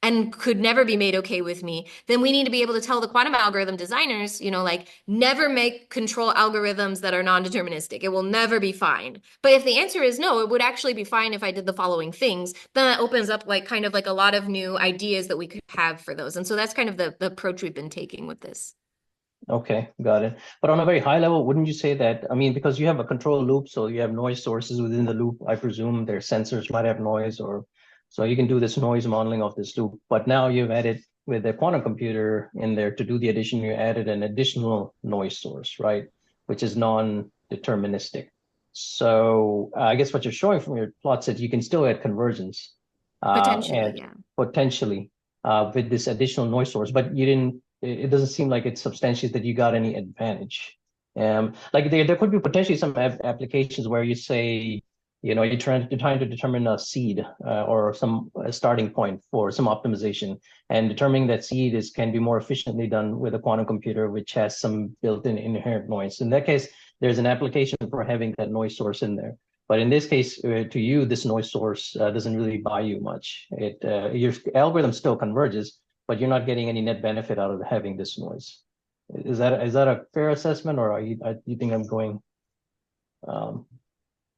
and could never be made okay with me, then we need to be able to tell the quantum algorithm designers, like never make control algorithms that are non-deterministic. It will never be fine. But if the answer is no, it would actually be fine if I did the following things, then that opens up like kind of like a lot of new ideas that we could have for those. And so that's kind of the approach we've been taking with this. Okay, got it. But on a very high level, wouldn't you say that, I mean, because you have a control loop, so you have noise sources within the loop, I presume their sensors might have noise, or so you can do this noise modeling of this loop. But now you've added with the quantum computer in there to do the addition, you added an additional noise source, right? Which is non-deterministic. So I guess what you're showing from your plots is you can still add convergence Potentially, and yeah. potentially with this additional noise source, but you didn't. It doesn't seem like it substantiates that you got any advantage. Like there could be potentially some applications where you say, you're trying to determine a seed or some starting point for some optimization, and determining that seed can be more efficiently done with a quantum computer, which has some built-in inherent noise. In that case, there's an application for having that noise source in there. But in this case, to you, this noise source doesn't really buy you much. Your algorithm still converges, but you're not getting any net benefit out of having this noise. Is that a fair assessment, or you think I'm going in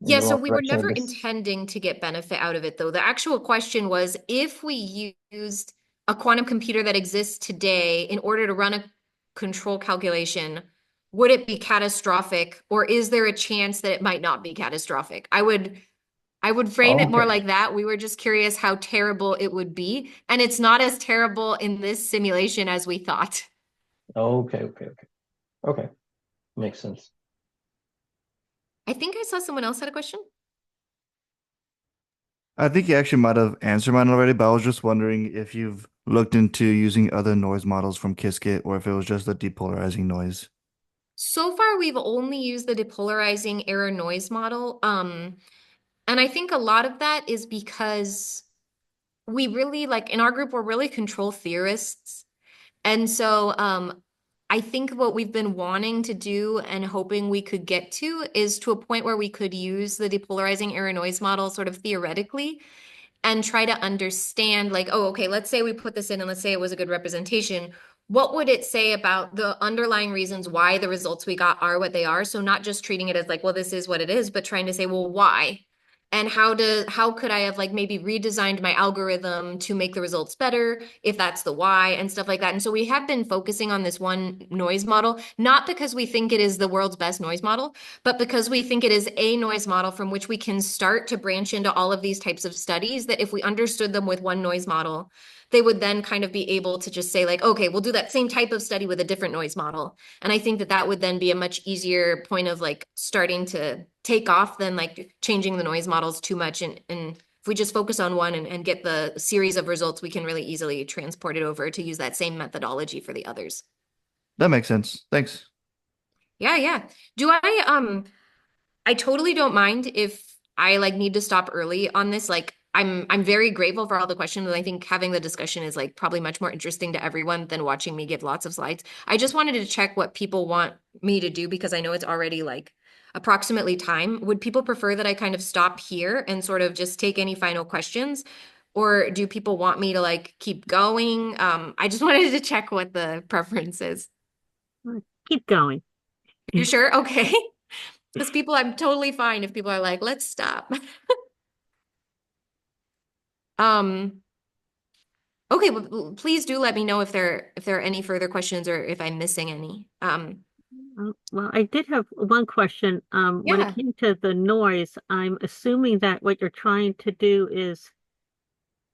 Yeah, the so wrong we were direction with never this? intending to get benefit out of it, though. The actual question was if we used a quantum computer that exists today in order to run a control calculation, would it be catastrophic, or is there a chance that it might not be catastrophic? I would frame it more Okay, like that. We were just curious how terrible it would be, and it's not as terrible in this simulation as we thought. okay. Makes sense. I think I saw someone else had a question. I think you actually might have answered mine already, but I was just wondering if you've looked into using other noise models from Qiskit or if it was just a depolarizing noise. So far, we've only used the depolarizing error noise model. And I think a lot of that is because we really like in our group, we're really control theorists. And so I think what we've been wanting to do and hoping we could get to is to a point where we could use the depolarizing error noise model sort of theoretically and try to understand like, oh, okay, let's say we put this in and let's say it was a good representation. What would it say about the underlying reasons why the results we got are what they are? So not just treating it as like, well, this is what it is, but trying to say, well, why? And how could I have like maybe redesigned my algorithm to make the results better if that's the why and stuff like that. And so we have been focusing on this one noise model, not because we think it is the world's best noise model, but because we think it is a noise model from which we can start to branch into all of these types of studies that if we understood them with one noise model, they would then kind of be able to just say like, okay, we'll do that same type of study with a different noise model. And I think that that would then be a much easier point of like starting to take off than like changing the noise models too much. And if we just focus on one and get the series of results, we can really easily transport it over to use that same methodology for the others. That makes sense. Thanks. Yeah, yeah. Do I totally don't mind if I like need to stop early on this. Like I'm very grateful for all the questions, and I think having the discussion is like probably much more interesting to everyone than watching me give lots of slides. I just wanted to check what people want me to do because I know it's already like approximately time. Would people prefer that I kind of stop here and sort of just take any final questions? Or do people want me to like keep going? I just wanted to check what the preference is. Keep going. You're sure? Okay. Because people, I'm totally fine if people are like, let's stop. Um, okay, well, please do let me know if there are any further questions or if I'm missing any. Well, I did have one question. When it Yeah. came to the noise, I'm assuming that what you're trying to do is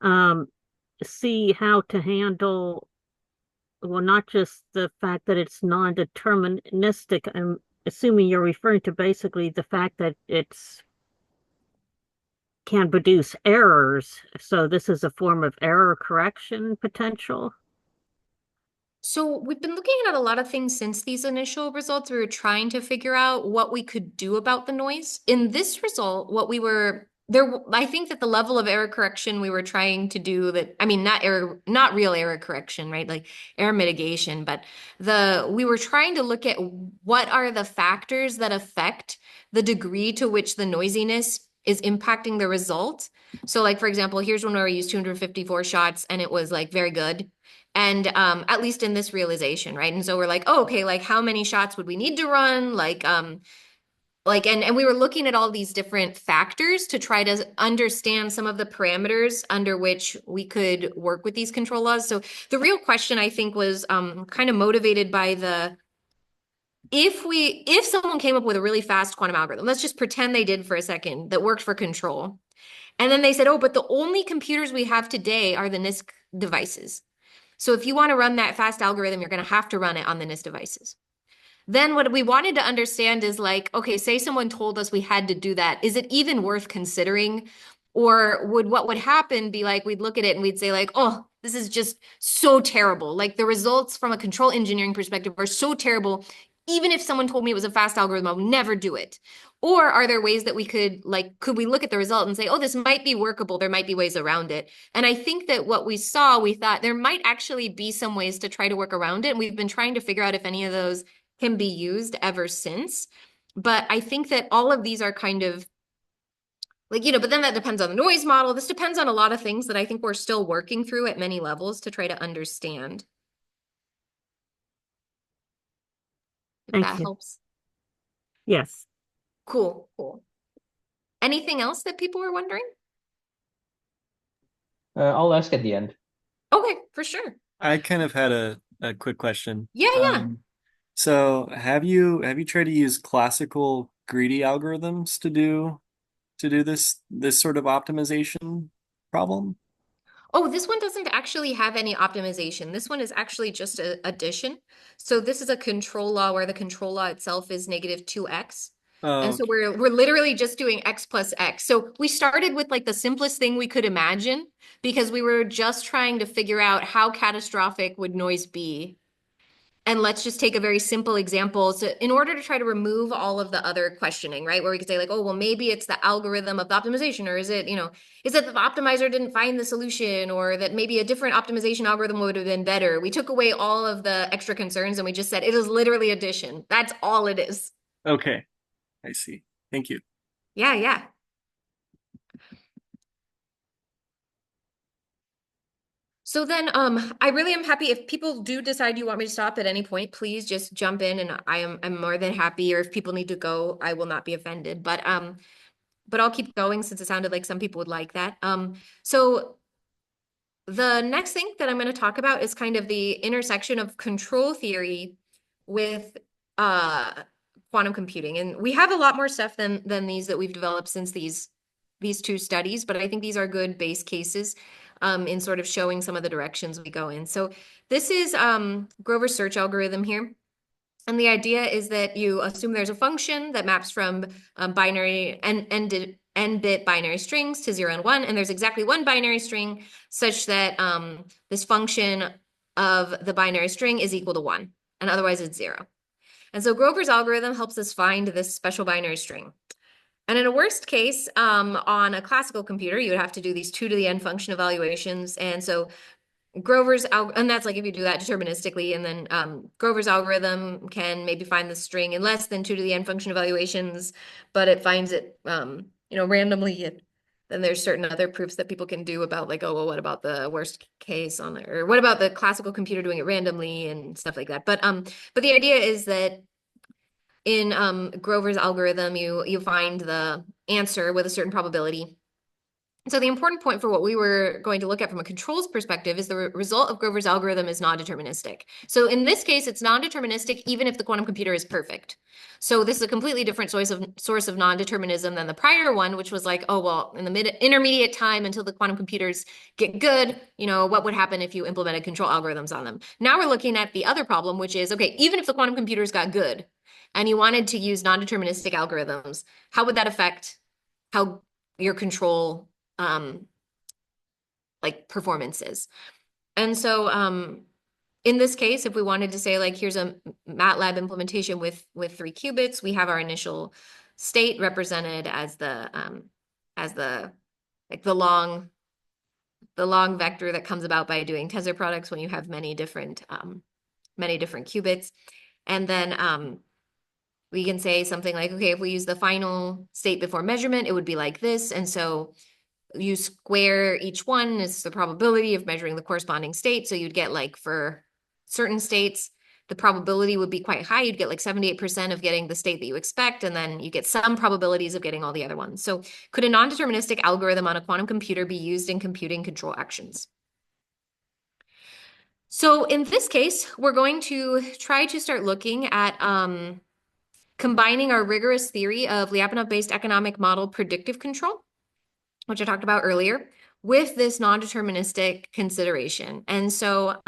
um, see how to handle, well, not just the fact that it's non-deterministic. I'm assuming you're referring to basically the fact that it's can produce errors. So this is a form of error correction potential. So we've been looking at a lot of things since these initial results. We were trying to figure out what we could do about the noise. In this result, what we were there, I think that the level of error correction we were trying to do that, I mean, not real error correction, right? Like error mitigation, but we were trying to look at what are the factors that affect the degree to which the noisiness is impacting the result. So like, for example, here's one where we used 254 shots and it was like very good. And at least in this realization, right? And so we're like, oh, okay, like how many shots would we need to run? And we were looking at all these different factors to try to understand some of the parameters under which we could work with these control laws. So the real question, I think, was kind of motivated by if someone came up with a really fast quantum algorithm, let's just pretend they did for a second, that worked for control. And then they said, oh, but the only computers we have today are the NISQ devices. So if you want to run that fast algorithm, you're going to have to run it on the NIST devices. Then what we wanted to understand is like, okay, say someone told us we had to do that. Is it even worth considering? Or what would happen be like, we'd look at it and we'd say like, oh, this is just so terrible. Like the results from a control engineering perspective are so terrible. Even if someone told me it was a fast algorithm, I would never do it. Or are there ways that we could we look at the result and say, oh, this might be workable. There might be ways around it. And I think that what we saw, we thought there might actually be some ways to try to work around it. And we've been trying to figure out if any of those can be used ever since. But I think that all of these are kind of like, but then that depends on the noise model. This depends on a lot of things that I think we're still working through at many levels to try to understand. If Thank that you. helps. Yes. Cool, cool. Anything else that people were wondering? I'll ask at the end. Okay, for sure. I kind of had a quick question. Yeah, yeah. So have you tried to use classical greedy algorithms to do this sort of optimization problem? Oh, this one doesn't actually have any optimization. This one is actually just a addition. So this is a control law where the control law itself is negative 2x. And Oh, so we're literally just doing x plus x. So we started with like the simplest thing we could imagine because we were just trying to figure out how catastrophic would noise be. And let's just take a very simple example. So in order to try to remove all of the other questioning, right? Where we could say like, oh, well, maybe it's the algorithm of the optimization, or is it that the optimizer didn't find the solution, or that maybe a different optimization algorithm would have been better. We took away all of the extra concerns and we just said it is literally addition. That's all it is. okay. I see. Thank you. Yeah, yeah. So then I really am happy if people do decide you want me to stop at any point, please just jump in and I'm more than happy. Or if people need to go, I will not be offended. But I'll keep going since it sounded like some people would like that. So the next thing that I'm going to talk about is kind of the intersection of control theory with quantum computing. And we have a lot more stuff than these that we've developed since these two studies, but I think these are good base cases in sort of showing some of the directions we go in. So this is Grover's search algorithm here. And the idea is that you assume there's a function that maps from binary n-bit binary strings to 0 and 1, and there's exactly one binary string such that this function of the binary string is equal to 1, and otherwise it's 0. And so Grover's algorithm helps us find this special binary string. And in a worst case, on a classical computer, you would have to do these 2 to the n function evaluations. And so and that's like if you do that deterministically, and then Grover's algorithm can maybe find the string in less than 2 to the n function evaluations, but it finds it, randomly. Then there's certain other proofs that people can do about like, oh, well, what about the worst case on there? Or what about the classical computer doing it randomly and stuff like that? But the idea is that in Grover's algorithm, you find the answer with a certain probability. So the important point for what we were going to look at from a controls perspective is the result of Grover's algorithm is non-deterministic. So in this case, it's non-deterministic even if the quantum computer is perfect. So this is a completely different source of non-determinism than the prior one, which was like, oh, well, in the intermediate time until the quantum computers get good, what would happen if you implemented control algorithms on them? Now we're looking at the other problem, which is, okay, even if the quantum computers got good and you wanted to use non-deterministic algorithms, how would that affect how your control like performances? And so in this case, if we wanted to say like, here's a MATLAB implementation with 3 qubits, we have our initial state represented as the like the long vector that comes about by doing tensor products when you have many different qubits. And then we can say something like, okay, if we use the final state before measurement, it would be like this. And so you square each one is the probability of measuring the corresponding state. So you'd get like for certain states, the probability would be quite high. You'd get like 78% of getting the state that you expect, and then you get some probabilities of getting all the other ones. So could a non-deterministic algorithm on a quantum computer be used in computing control actions? So in this case, we're going to try to start looking at combining our rigorous theory of Lyapunov-based economic model predictive control, which I talked about earlier, with this non-deterministic consideration. And so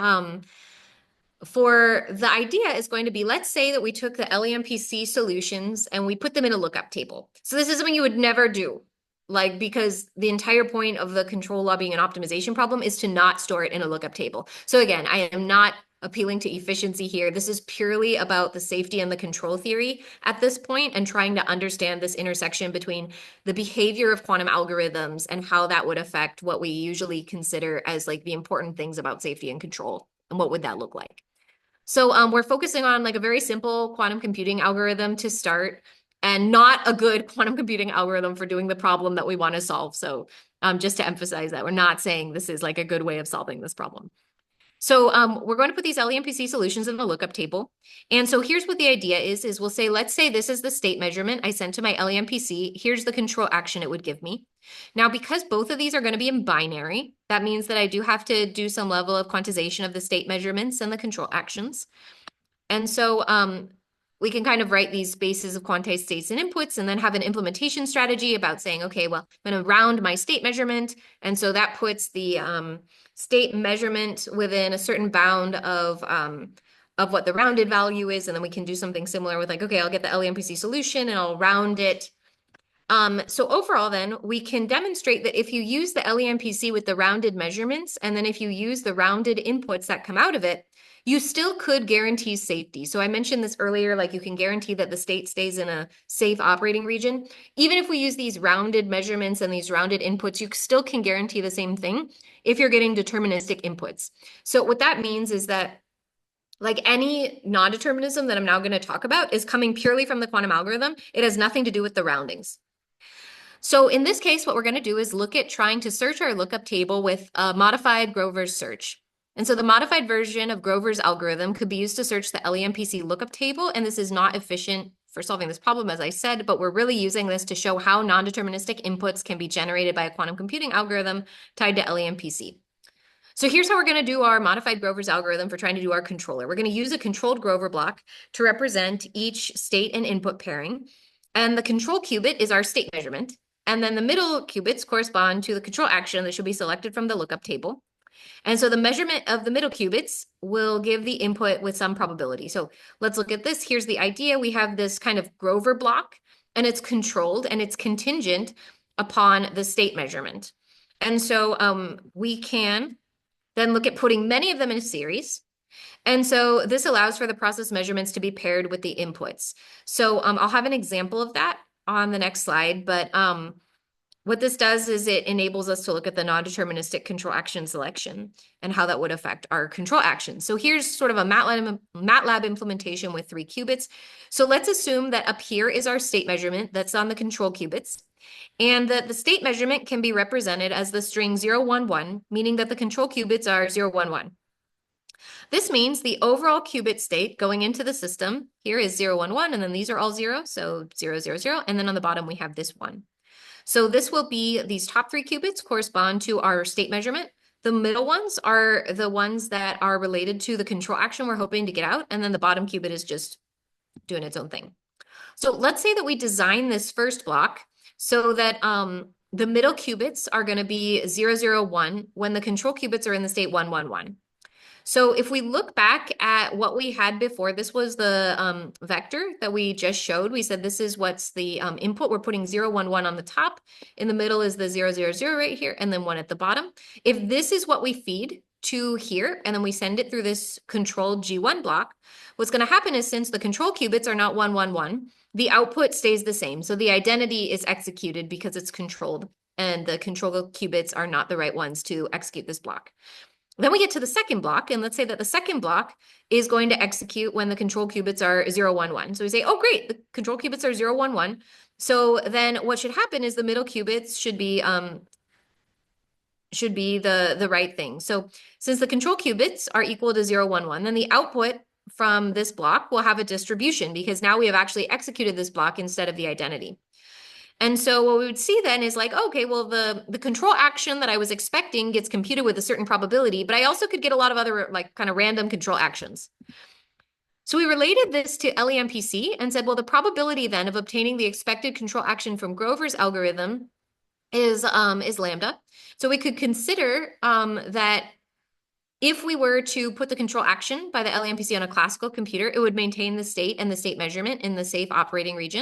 for the idea is going to be, let's say that we took the LAMPC solutions and we put them in a lookup table. So this is something you would never do, like, because the entire point of the control law being an optimization problem is to not store it in a lookup table. So again, I am not appealing to efficiency here. This is purely about the safety and the control theory at this point and trying to understand this intersection between the behavior of quantum algorithms and how that would affect what we usually consider as like the important things about safety and control, and what would that look like. So we're focusing on like a very simple quantum computing algorithm to start, and not a good quantum computing algorithm for doing the problem that we want to solve. So just to emphasize that, we're not saying this is like a good way of solving this problem. So we're going to put these LAMPC solutions in the lookup table. And so here's what the idea is we'll say, let's say this is the state measurement I sent to my LAMPC. Here's the control action it would give me. Now, because both of these are going to be in binary, that means that I do have to do some level of quantization of the state measurements and the control actions. And so we can kind of write these spaces of quantized states and inputs, and then have an implementation strategy about saying, okay, well, I'm going to round my state measurement. And so that puts the state measurement within a certain bound of what the rounded value is. And then we can do something similar with like, okay, I'll get the LAMPC solution and I'll round it. So overall, then, we can demonstrate that if you use the LAMPC with the rounded measurements, and then if you use the rounded inputs that come out of it, you still could guarantee safety. So I mentioned this earlier, like you can guarantee that the state stays in a safe operating region. Even if we use these rounded measurements and these rounded inputs, you still can guarantee the same thing if you're getting deterministic inputs. So what that means is that like any non-determinism that I'm now going to talk about is coming purely from the quantum algorithm. It has nothing to do with the roundings. So in this case, what we're going to do is look at trying to search our lookup table with a modified Grover's search. And so the modified version of Grover's algorithm could be used to search the LAMPC lookup table, and this is not efficient for solving this problem, as I said, but we're really using this to show how non-deterministic inputs can be generated by a quantum computing algorithm tied to LAMPC. So here's how we're going to do our modified Grover's algorithm for trying to do our controller. We're going to use a controlled Grover block to represent each state and input pairing. And the control qubit is our state measurement. And then the middle qubits correspond to the control action that should be selected from the lookup table. And so the measurement of the middle qubits will give the input with some probability. So let's look at this. Here's the idea. We have this kind of Grover block, and it's controlled and it's contingent upon the state measurement. And so we can then look at putting many of them in a series. And so this allows for the process measurements to be paired with the inputs. So I'll have an example of that on the next slide, but what this does is it enables us to look at the non-deterministic control action selection and how that would affect our control actions. So here's sort of a MATLAB implementation with 3 qubits. So let's assume that up here is our state measurement that's on the control qubits, and that the state measurement can be represented as the string 0, 1, 1, meaning that the control qubits are 0, 1, 1. This means the overall qubit state going into the system here is 0, 1, 1, and then these are all 0, so 0, 0, 0, and then on the bottom we have this 1. So this will be, these top 3 qubits correspond to our state measurement. The middle ones are the ones that are related to the control action we're hoping to get out, and then the bottom qubit is just doing its own thing. So let's say that we design this first block so that the middle qubits are going to be 0, 0, 1 when the control qubits are in the state 1, 1, 1. So if we look back at what we had before, this was the vector that we just showed. We said this is what's the input. We're putting 0, 1, 1 on the top. In the middle is the 0, 0, 0 right here, and then 1 at the bottom. If this is what we feed to here, and then we send it through this controlled G1 block, what's going to happen is since the control qubits are not 1, 1, 1, the output stays the same. So the identity is executed because it's controlled, and the control qubits are not the right ones to execute this block. Then we get to the second block, and let's say that the second block is going to execute when the control qubits are 0, 1, 1. So we say, oh, great, the control qubits are 0, 1, 1. So then what should happen is the middle qubits should be the right thing. So since the control qubits are equal to 0, 1, 1, then the output from this block will have a distribution because now we have actually executed this block instead of the identity. And so what we would see then is like, okay, well, the control action that I was expecting gets computed with a certain probability, but I also could get a lot of other like kind of random control actions. So we related this to LEMPC and said, well, the probability then of obtaining the expected control action from Grover's algorithm is lambda. So we could consider that if we were to put the control action by the LEMPC on a classical computer, it would maintain the state and the state measurement in the safe operating region.